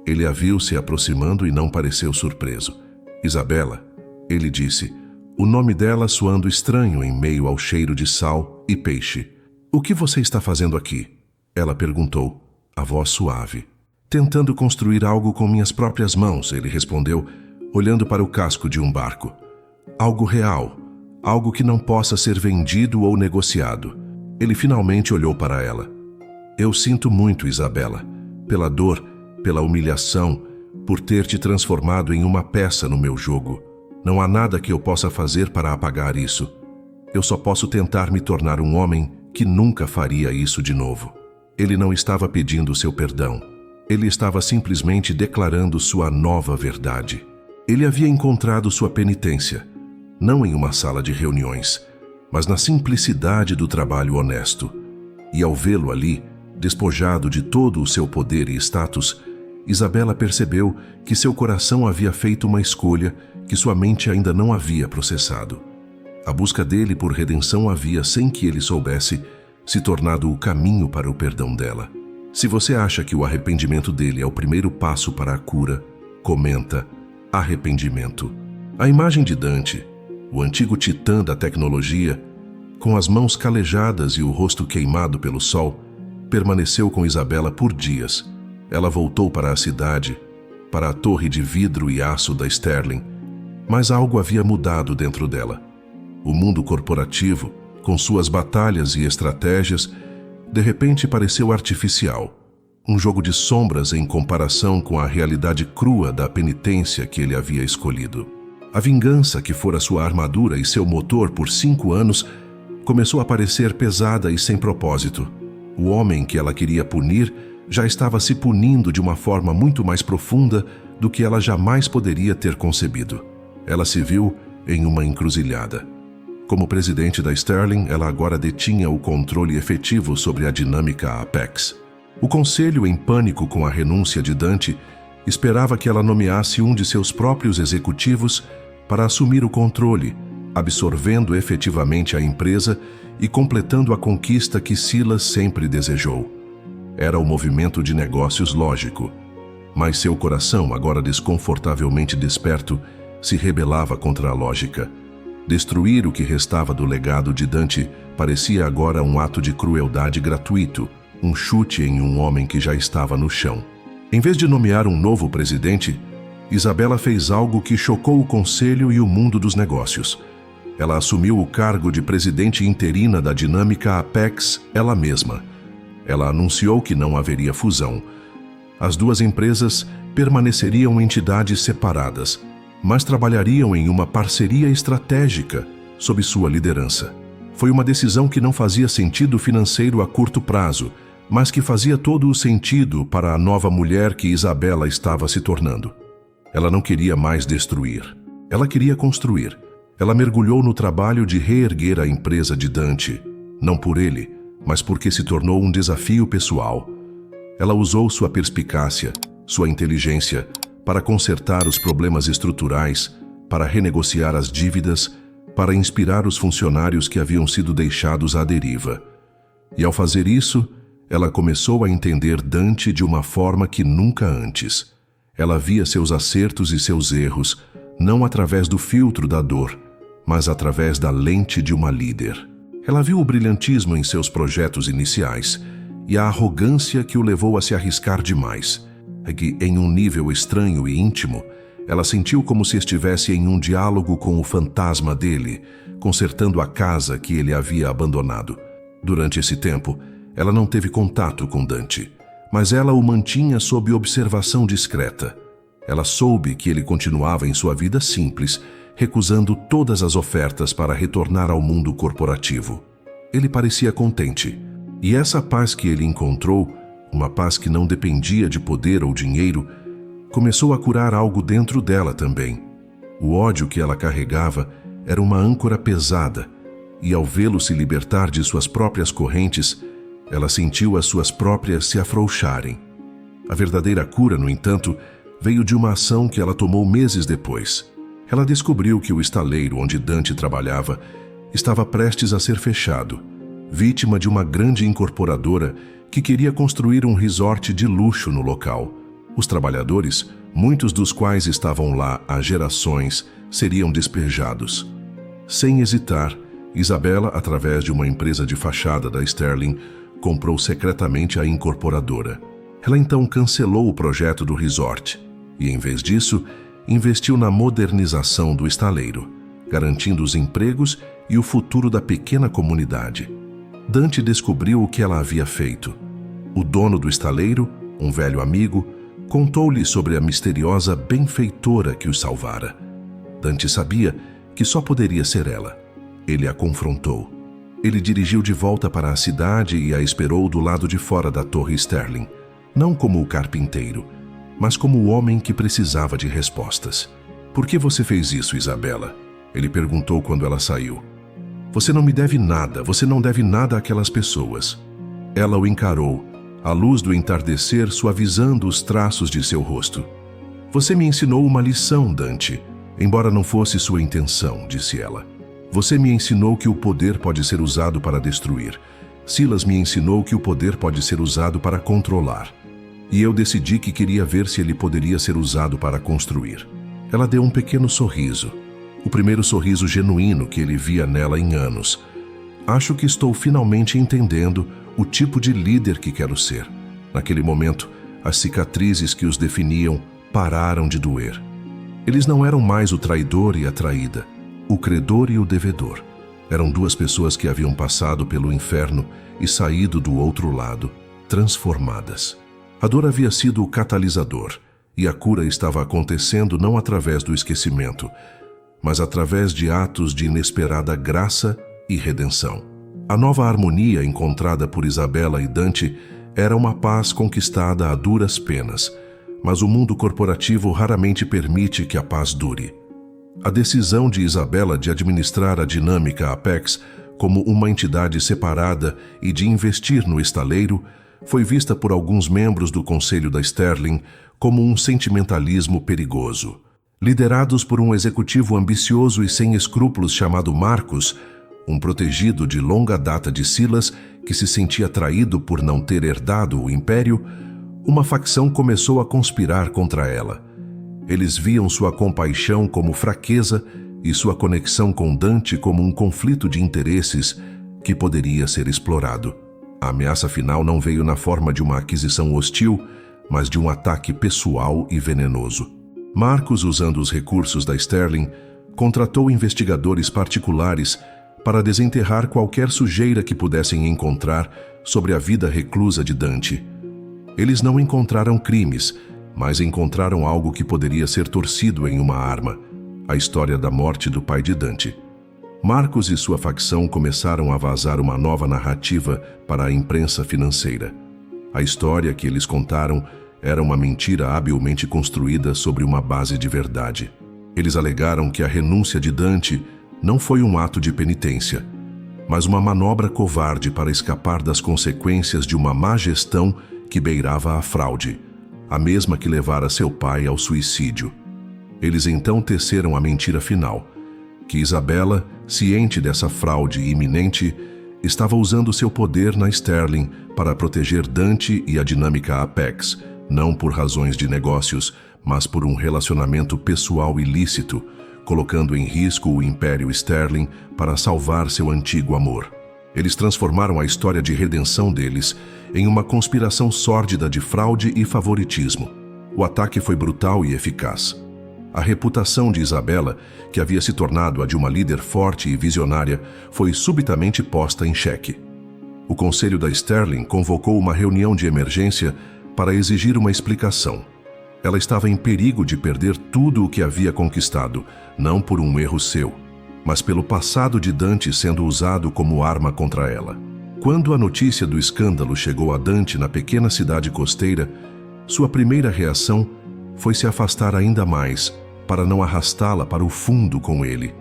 Ele a viu se aproximando e não pareceu surpreso. Isabela, ele disse, o nome dela soando estranho em meio ao cheiro de sal e peixe. O que você está fazendo aqui? Ela perguntou, a voz suave. Tentando construir algo com minhas próprias mãos, ele respondeu, olhando para o casco de um barco. Algo real, algo que não possa ser vendido ou negociado. Ele finalmente olhou para ela. Eu sinto muito, Isabela, pela dor, pela humilhação, por ter te transformado em uma peça no meu jogo. Não há nada que eu possa fazer para apagar isso. Eu só posso tentar me tornar um homem que nunca faria isso de novo. Ele não estava pedindo seu perdão. Ele estava simplesmente declarando sua nova verdade. Ele havia encontrado sua penitência, não em uma sala de reuniões, mas na simplicidade do trabalho honesto. E ao vê-lo ali, despojado de todo o seu poder e status, Isabela percebeu que seu coração havia feito uma escolha que sua mente ainda não havia processado. A busca dele por redenção havia, sem que ele soubesse, se tornado o caminho para o perdão dela. Se você acha que o arrependimento dele é o primeiro passo para a cura, comenta arrependimento. A imagem de Dante, o antigo titã da tecnologia, Com as mãos calejadas e o rosto queimado pelo sol, permaneceu com Isabela por dias. Ela voltou para a cidade, para a torre de vidro e aço da Sterling, mas algo havia mudado dentro dela. O mundo corporativo, com suas batalhas e estratégias, de repente pareceu artificial, um jogo de sombras em comparação com a realidade crua da penitência que ele havia escolhido. A vingança, que fora sua armadura e seu motor por 5 anos, começou a parecer pesada e sem propósito. O homem que ela queria punir já estava se punindo de uma forma muito mais profunda do que ela jamais poderia ter concebido. Ela se viu em uma encruzilhada. Como presidente da Sterling, ela agora detinha o controle efetivo sobre a dinâmica Apex. O conselho, em pânico com a renúncia de Dante, esperava que ela nomeasse um de seus próprios executivos para assumir o controle, absorvendo efetivamente a empresa e completando a conquista que Silas sempre desejou. Era o movimento de negócios lógico, mas seu coração, agora desconfortavelmente desperto, se rebelava contra a lógica. Destruir o que restava do legado de Dante parecia agora um ato de crueldade gratuito, um chute em um homem que já estava no chão. Em vez de nomear um novo presidente, Isabela fez algo que chocou o conselho e o mundo dos negócios. Ela assumiu o cargo de presidente interina da dinâmica Apex ela mesma. Ela anunciou que não haveria fusão. As duas empresas permaneceriam entidades separadas, mas trabalhariam em uma parceria estratégica sob sua liderança. Foi uma decisão que não fazia sentido financeiro a curto prazo, mas que fazia todo o sentido para a nova mulher que Isabela estava se tornando. Ela não queria mais destruir. Ela queria construir. Ela mergulhou no trabalho de reerguer a empresa de Dante, não por ele, mas porque se tornou um desafio pessoal. Ela usou sua perspicácia, sua inteligência, para consertar os problemas estruturais, para renegociar as dívidas, para inspirar os funcionários que haviam sido deixados à deriva. E ao fazer isso, ela começou a entender Dante de uma forma que nunca antes. Ela via seus acertos e seus erros, não através do filtro da dor, mas através da lente de uma líder. Ela viu o brilhantismo em seus projetos iniciais e a arrogância que o levou a se arriscar demais. É que, em um nível estranho e íntimo, ela sentiu como se estivesse em um diálogo com o fantasma dele, consertando a casa que ele havia abandonado. Durante esse tempo, ela não teve contato com Dante, mas ela o mantinha sob observação discreta. Ela soube que ele continuava em sua vida simples, recusando todas as ofertas para retornar ao mundo corporativo. Ele parecia contente, e essa paz que ele encontrou, uma paz que não dependia de poder ou dinheiro, começou a curar algo dentro dela também. O ódio que ela carregava era uma âncora pesada, e ao vê-lo se libertar de suas próprias correntes, ela sentiu as suas próprias se afrouxarem. A verdadeira cura, no entanto, veio de uma ação que ela tomou meses depois. Ela descobriu que o estaleiro onde Dante trabalhava estava prestes a ser fechado, vítima de uma grande incorporadora que queria construir um resort de luxo no local. Os trabalhadores, muitos dos quais estavam lá há gerações, seriam despejados. Sem hesitar, Isabela, através de uma empresa de fachada da Sterling, comprou secretamente a incorporadora. Ela então cancelou o projeto do resort e, em vez disso, investiu na modernização do estaleiro, garantindo os empregos e o futuro da pequena comunidade. Dante descobriu o que ela havia feito. O dono do estaleiro, um velho amigo, contou-lhe sobre a misteriosa benfeitora que os salvara. Dante sabia que só poderia ser ela. Ele a confrontou. Ele dirigiu de volta para a cidade e a esperou do lado de fora da torre Sterling, não como o carpinteiro, mas como o homem que precisava de respostas. "Por que você fez isso, Isabela?" Ele perguntou quando ela saiu. "Você não me deve nada, você não deve nada àquelas pessoas." Ela o encarou, a luz do entardecer suavizando os traços de seu rosto. "Você me ensinou uma lição, Dante, embora não fosse sua intenção", disse ela. "Você me ensinou que o poder pode ser usado para destruir. Silas me ensinou que o poder pode ser usado para controlar. E eu decidi que queria ver se ele poderia ser usado para construir." Ela deu um pequeno sorriso, o primeiro sorriso genuíno que ele via nela em anos. Acho que estou finalmente entendendo o tipo de líder que quero ser. Naquele momento, as cicatrizes que os definiam pararam de doer. Eles não eram mais o traidor e a traída, o credor e o devedor. Eram duas pessoas que haviam passado pelo inferno e saído do outro lado, transformadas. A dor havia sido o catalisador, e a cura estava acontecendo não através do esquecimento, mas através de atos de inesperada graça e redenção. A nova harmonia encontrada por Isabela e Dante era uma paz conquistada a duras penas, mas o mundo corporativo raramente permite que a paz dure. A decisão de Isabela de administrar a dinâmica Apex como uma entidade separada e de investir no estaleiro foi vista por alguns membros do conselho da Sterling como um sentimentalismo perigoso. Liderados por um executivo ambicioso e sem escrúpulos chamado Marcus, um protegido de longa data de Silas que se sentia traído por não ter herdado o império, uma facção começou a conspirar contra ela. Eles viam sua compaixão como fraqueza e sua conexão com Dante como um conflito de interesses que poderia ser explorado. A ameaça final não veio na forma de uma aquisição hostil, mas de um ataque pessoal e venenoso. Marcus, usando os recursos da Sterling, contratou investigadores particulares para desenterrar qualquer sujeira que pudessem encontrar sobre a vida reclusa de Dante. Eles não encontraram crimes, mas encontraram algo que poderia ser torcido em uma arma: a história da morte do pai de Dante. Marcus e sua facção começaram a vazar uma nova narrativa para a imprensa financeira. A história que eles contaram era uma mentira habilmente construída sobre uma base de verdade. Eles alegaram que a renúncia de Dante não foi um ato de penitência, mas uma manobra covarde para escapar das consequências de uma má gestão que beirava a fraude, a mesma que levara seu pai ao suicídio. Eles então teceram a mentira final, que Isabela, ciente dessa fraude iminente, estava usando seu poder na Sterling para proteger Dante e a dinâmica Apex, não por razões de negócios, mas por um relacionamento pessoal ilícito, colocando em risco o Império Sterling para salvar seu antigo amor. Eles transformaram a história de redenção deles em uma conspiração sórdida de fraude e favoritismo. O ataque foi brutal e eficaz. A reputação de Isabela, que havia se tornado a de uma líder forte e visionária, foi subitamente posta em xeque. O conselho da Sterling convocou uma reunião de emergência para exigir uma explicação. Ela estava em perigo de perder tudo o que havia conquistado, não por um erro seu, mas pelo passado de Dante sendo usado como arma contra ela. Quando a notícia do escândalo chegou a Dante na pequena cidade costeira, sua primeira reação foi se afastar ainda mais, para não arrastá-la para o fundo com ele.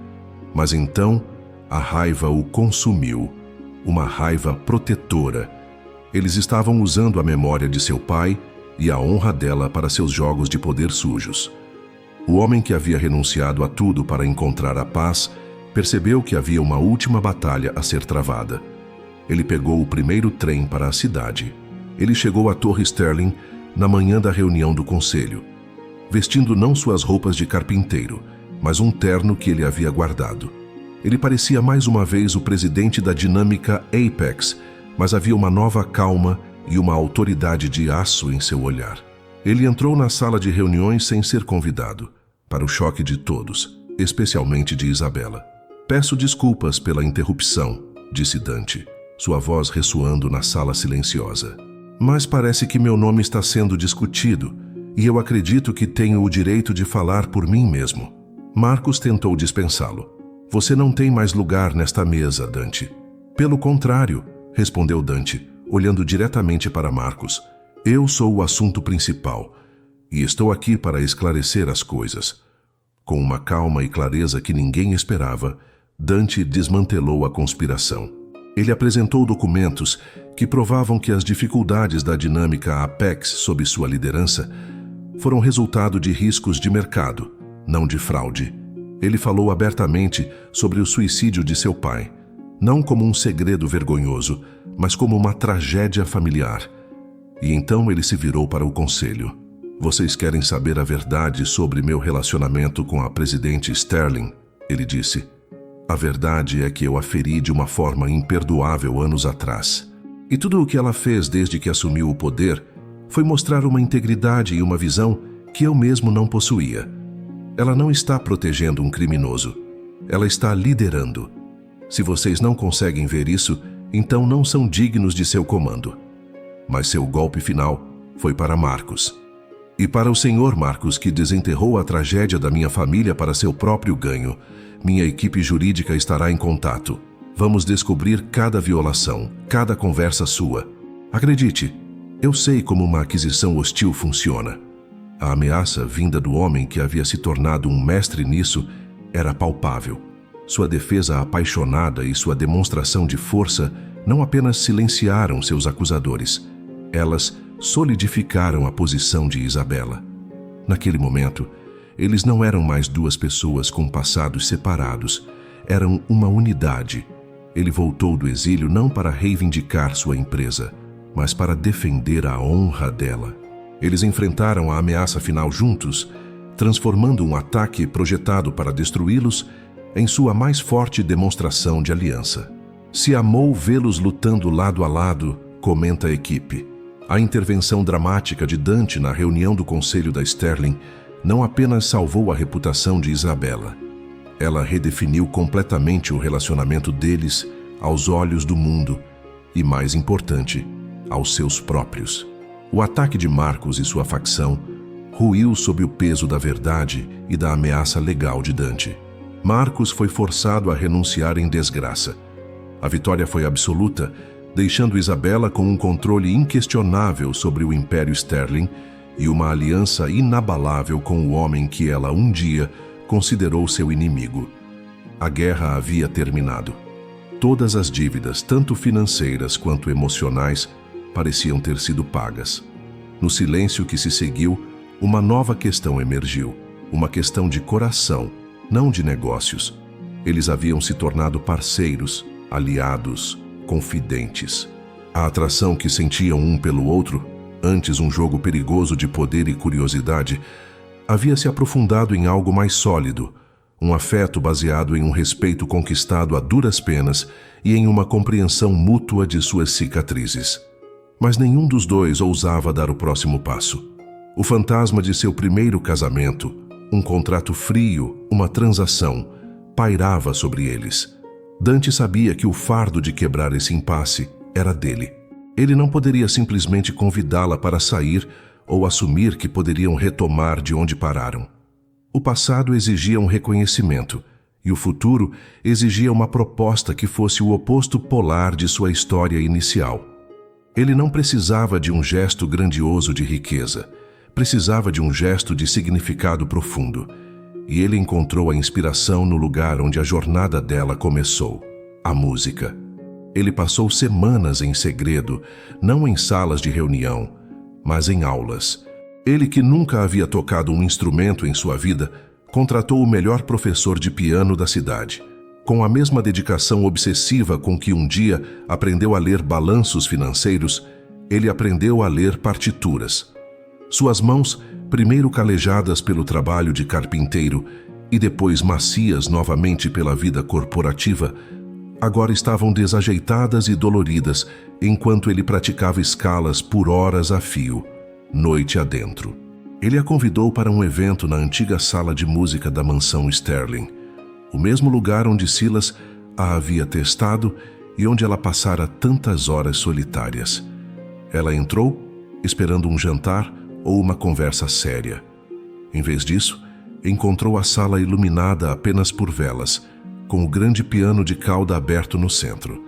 Mas então, a raiva o consumiu, uma raiva protetora. Eles estavam usando a memória de seu pai e a honra dela para seus jogos de poder sujos. O homem que havia renunciado a tudo para encontrar a paz percebeu que havia uma última batalha a ser travada. Ele pegou o primeiro trem para a cidade. Ele chegou à Torre Sterling na manhã da reunião do conselho, vestindo não suas roupas de carpinteiro, mas um terno que ele havia guardado. Ele parecia mais uma vez o presidente da dinâmica Apex, mas havia uma nova calma e uma autoridade de aço em seu olhar. Ele entrou na sala de reuniões sem ser convidado, para o choque de todos, especialmente de Isabela. "Peço desculpas pela interrupção", disse Dante, sua voz ressoando na sala silenciosa. "Mas parece que meu nome está sendo discutido, e eu acredito que tenho o direito de falar por mim mesmo." Marcus tentou dispensá-lo. "Você não tem mais lugar nesta mesa, Dante." "Pelo contrário", respondeu Dante, olhando diretamente para Marcus. "Eu sou o assunto principal, e estou aqui para esclarecer as coisas." Com uma calma e clareza que ninguém esperava, Dante desmantelou a conspiração. Ele apresentou documentos que provavam que as dificuldades da dinâmica Apex sob sua liderança foram resultado de riscos de mercado, não de fraude. Ele falou abertamente sobre o suicídio de seu pai, não como um segredo vergonhoso, mas como uma tragédia familiar. E então ele se virou para o conselho. "Vocês querem saber a verdade sobre meu relacionamento com a presidente Sterling?" ele disse. A verdade é que eu a feri de uma forma imperdoável anos atrás. E tudo o que ela fez desde que assumiu o poder foi mostrar uma integridade e uma visão que eu mesmo não possuía. Ela não está protegendo um criminoso. Ela está liderando. Se vocês não conseguem ver isso, então não são dignos de seu comando. Mas seu golpe final foi para Marcos. E para o senhor Marcos, que desenterrou a tragédia da minha família para seu próprio ganho, minha equipe jurídica estará em contato. Vamos descobrir cada violação, cada conversa sua. Acredite, eu sei como uma aquisição hostil funciona. A ameaça vinda do homem que havia se tornado um mestre nisso era palpável. Sua defesa apaixonada e sua demonstração de força não apenas silenciaram seus acusadores, elas solidificaram a posição de Isabela. Naquele momento, eles não eram mais duas pessoas com passados separados, eram uma unidade. Ele voltou do exílio não para reivindicar sua empresa, mas para defender a honra dela. Eles enfrentaram a ameaça final juntos, transformando um ataque projetado para destruí-los em sua mais forte demonstração de aliança. Se amou vê-los lutando lado a lado, comenta a equipe. A intervenção dramática de Dante na reunião do conselho da Sterling não apenas salvou a reputação de Isabela, ela redefiniu completamente o relacionamento deles aos olhos do mundo e, mais importante, aos seus próprios. O ataque de Marcos e sua facção ruiu sob o peso da verdade e da ameaça legal de Dante. Marcos foi forçado a renunciar em desgraça. A vitória foi absoluta, deixando Isabela com um controle inquestionável sobre o Império Sterling e uma aliança inabalável com o homem que ela um dia considerou seu inimigo. A guerra havia terminado. Todas as dívidas, tanto financeiras quanto emocionais, pareciam ter sido pagas. No silêncio que se seguiu, uma nova questão emergiu, uma questão de coração, não de negócios. Eles haviam se tornado parceiros, aliados, confidentes. A atração que sentiam um pelo outro, antes um jogo perigoso de poder e curiosidade, havia se aprofundado em algo mais sólido, um afeto baseado em um respeito conquistado a duras penas e em uma compreensão mútua de suas cicatrizes. Mas nenhum dos dois ousava dar o próximo passo. O fantasma de seu primeiro casamento, um contrato frio, uma transação, pairava sobre eles. Dante sabia que o fardo de quebrar esse impasse era dele. Ele não poderia simplesmente convidá-la para sair ou assumir que poderiam retomar de onde pararam. O passado exigia um reconhecimento e o futuro exigia uma proposta que fosse o oposto polar de sua história inicial. Ele não precisava de um gesto grandioso de riqueza, precisava de um gesto de significado profundo. E ele encontrou a inspiração no lugar onde a jornada dela começou, a música. Ele passou semanas em segredo, não em salas de reunião, mas em aulas. Ele, que nunca havia tocado um instrumento em sua vida, contratou o melhor professor de piano da cidade. Com a mesma dedicação obsessiva com que um dia aprendeu a ler balanços financeiros, ele aprendeu a ler partituras. Suas mãos, primeiro calejadas pelo trabalho de carpinteiro e depois macias novamente pela vida corporativa, agora estavam desajeitadas e doloridas enquanto ele praticava escalas por horas a fio, noite adentro. Ele a convidou para um evento na antiga sala de música da mansão Sterling, o mesmo lugar onde Silas a havia testado e onde ela passara tantas horas solitárias. Ela entrou, esperando um jantar ou uma conversa séria. Em vez disso, encontrou a sala iluminada apenas por velas, com o grande piano de cauda aberto no centro.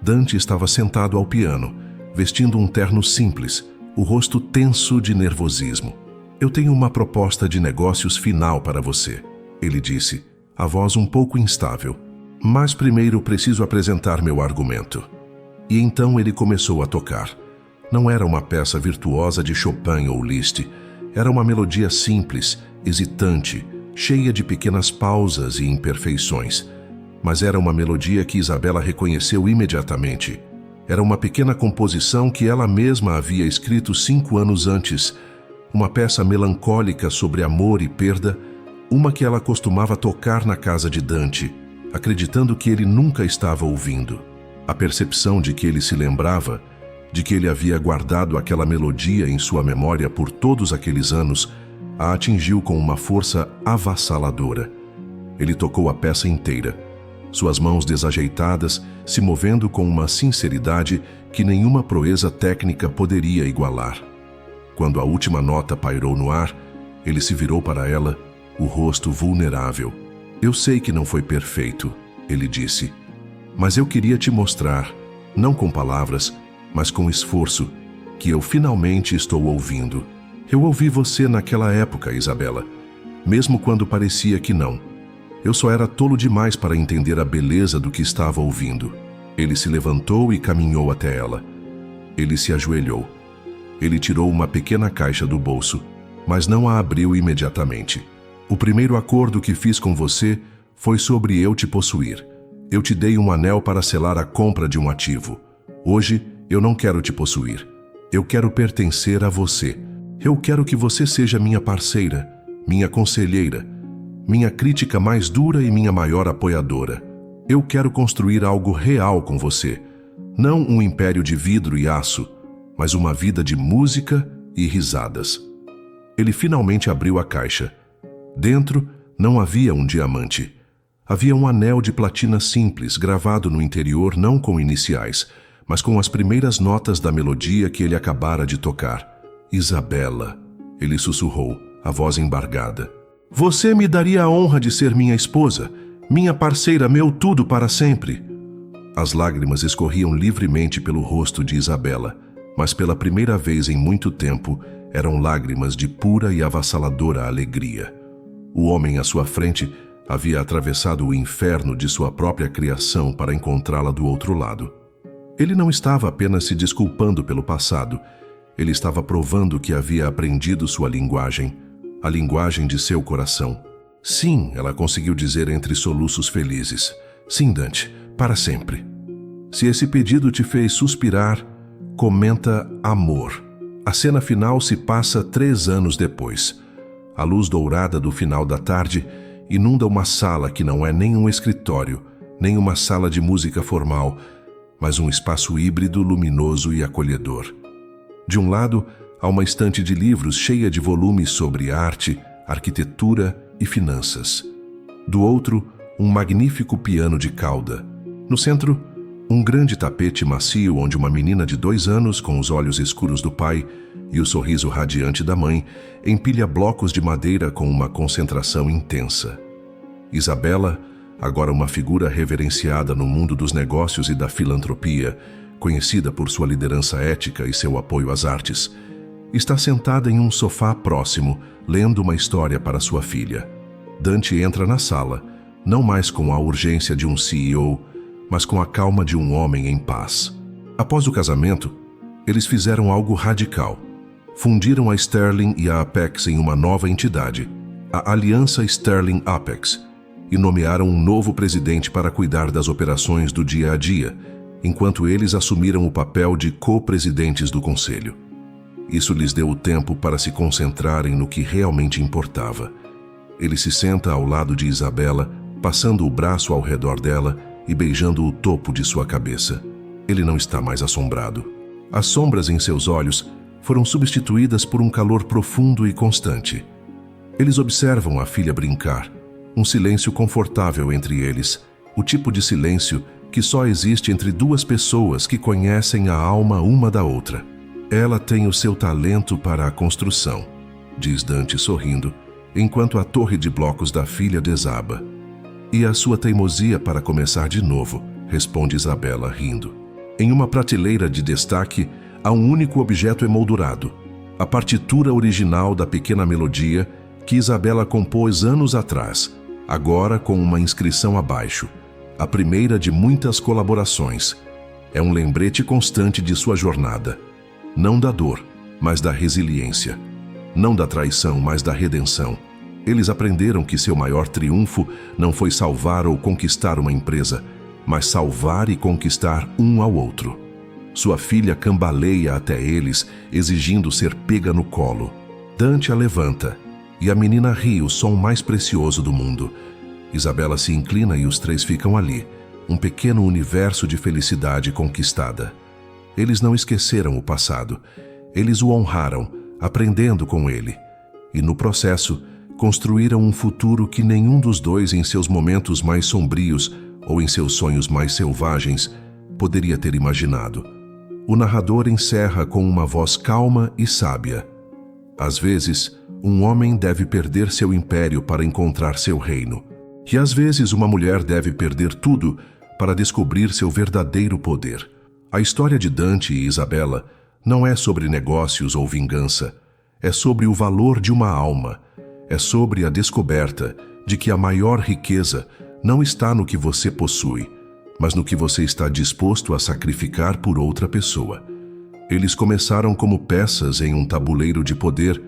Dante estava sentado ao piano, vestindo um terno simples, o rosto tenso de nervosismo. "Eu tenho uma proposta de negócios final para você", ele disse, a voz um pouco instável. "Mas primeiro preciso apresentar meu argumento." E então ele começou a tocar. Não era uma peça virtuosa de Chopin ou Liszt, era uma melodia simples, hesitante, cheia de pequenas pausas e imperfeições. Mas era uma melodia que Isabela reconheceu imediatamente. Era uma pequena composição que ela mesma havia escrito 5 anos antes, uma peça melancólica sobre amor e perda, uma que ela costumava tocar na casa de Dante, acreditando que ele nunca estava ouvindo. A percepção de que ele se lembrava, de que ele havia guardado aquela melodia em sua memória por todos aqueles anos, a atingiu com uma força avassaladora. Ele tocou a peça inteira, suas mãos desajeitadas, se movendo com uma sinceridade que nenhuma proeza técnica poderia igualar. Quando a última nota pairou no ar, ele se virou para ela, o rosto vulnerável. "Eu sei que não foi perfeito", ele disse, "mas eu queria te mostrar, não com palavras, mas com esforço, que eu finalmente estou ouvindo. Eu ouvi você naquela época, Isabela, mesmo quando parecia que não. Eu só era tolo demais para entender a beleza do que estava ouvindo." Ele se levantou e caminhou até ela. Ele se ajoelhou. Ele tirou uma pequena caixa do bolso, mas não a abriu imediatamente. "O primeiro acordo que fiz com você foi sobre eu te possuir. Eu te dei um anel para selar a compra de um ativo. Hoje, eu não quero te possuir. Eu quero pertencer a você. Eu quero que você seja minha parceira, minha conselheira, minha crítica mais dura e minha maior apoiadora. Eu quero construir algo real com você. Não um império de vidro e aço, mas uma vida de música e risadas." Ele finalmente abriu a caixa. Dentro não havia um diamante. Havia um anel de platina simples, gravado no interior não com iniciais, mas com as primeiras notas da melodia que ele acabara de tocar. "Isabela", ele sussurrou, a voz embargada. "Você me daria a honra de ser minha esposa, minha parceira, meu tudo para sempre." As lágrimas escorriam livremente pelo rosto de Isabela, mas pela primeira vez em muito tempo eram lágrimas de pura e avassaladora alegria. O homem à sua frente havia atravessado o inferno de sua própria criação para encontrá-la do outro lado. Ele não estava apenas se desculpando pelo passado, ele estava provando que havia aprendido sua linguagem, a linguagem de seu coração. "Sim", ela conseguiu dizer entre soluços felizes. "Sim, Dante, para sempre. Se esse pedido te fez suspirar, comenta amor." A cena final se passa 3 anos depois. A luz dourada do final da tarde inunda uma sala que não é nem um escritório, nem uma sala de música formal, mas um espaço híbrido, luminoso e acolhedor. De um lado, há uma estante de livros cheia de volumes sobre arte, arquitetura e finanças. Do outro, um magnífico piano de cauda. No centro, um grande tapete macio onde uma menina de 2 anos, com os olhos escuros do pai e o sorriso radiante da mãe, empilha blocos de madeira com uma concentração intensa. Isabela, agora uma figura reverenciada no mundo dos negócios e da filantropia, conhecida por sua liderança ética e seu apoio às artes, está sentada em um sofá próximo, lendo uma história para sua filha. Dante entra na sala, não mais com a urgência de um CEO, mas com a calma de um homem em paz. Após o casamento, eles fizeram algo radical. Fundiram a Sterling e a Apex em uma nova entidade, a Aliança Sterling Apex, e nomearam um novo presidente para cuidar das operações do dia a dia, enquanto eles assumiram o papel de co-presidentes do conselho. Isso lhes deu o tempo para se concentrarem no que realmente importava. Ele se senta ao lado de Isabela, passando o braço ao redor dela e beijando o topo de sua cabeça. Ele não está mais assombrado. As sombras em seus olhos foram substituídas por um calor profundo e constante. Eles observam a filha brincar, um silêncio confortável entre eles, o tipo de silêncio que só existe entre 2 pessoas que conhecem a alma uma da outra. "Ela tem o seu talento para a construção", diz Dante sorrindo, enquanto a torre de blocos da filha desaba. "E a sua teimosia para começar de novo", responde Isabela rindo. Em uma prateleira de destaque, há um único objeto emoldurado, a partitura original da pequena melodia que Isabela compôs anos atrás, agora com uma inscrição abaixo, a primeira de muitas colaborações. É um lembrete constante de sua jornada, não da dor, mas da resiliência, não da traição, mas da redenção. Eles aprenderam que seu maior triunfo não foi salvar ou conquistar uma empresa, mas salvar e conquistar um ao outro. Sua filha cambaleia até eles, exigindo ser pega no colo. Dante a levanta, e a menina ri, o som mais precioso do mundo. Isabela se inclina e os três ficam ali, um pequeno universo de felicidade conquistada. Eles não esqueceram o passado, eles o honraram, aprendendo com ele. E no processo, construíram um futuro que nenhum dos dois, em seus momentos mais sombrios ou em seus sonhos mais selvagens, poderia ter imaginado. O narrador encerra com uma voz calma e sábia. Às vezes, um homem deve perder seu império para encontrar seu reino. E às vezes uma mulher deve perder tudo para descobrir seu verdadeiro poder. A história de Dante e Isabela não é sobre negócios ou vingança. É sobre o valor de uma alma. É sobre a descoberta de que a maior riqueza não está no que você possui, mas no que você está disposto a sacrificar por outra pessoa. Eles começaram como peças em um tabuleiro de poder,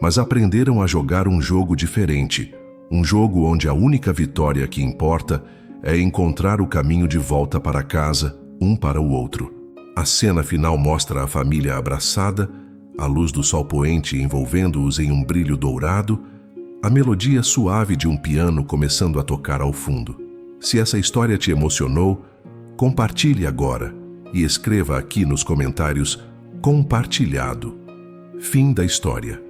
mas aprenderam a jogar um jogo diferente, um jogo onde a única vitória que importa é encontrar o caminho de volta para casa, um para o outro. A cena final mostra a família abraçada, a luz do sol poente envolvendo-os em um brilho dourado, a melodia suave de um piano começando a tocar ao fundo. Se essa história te emocionou, compartilhe agora e escreva aqui nos comentários "compartilhado". Fim da história.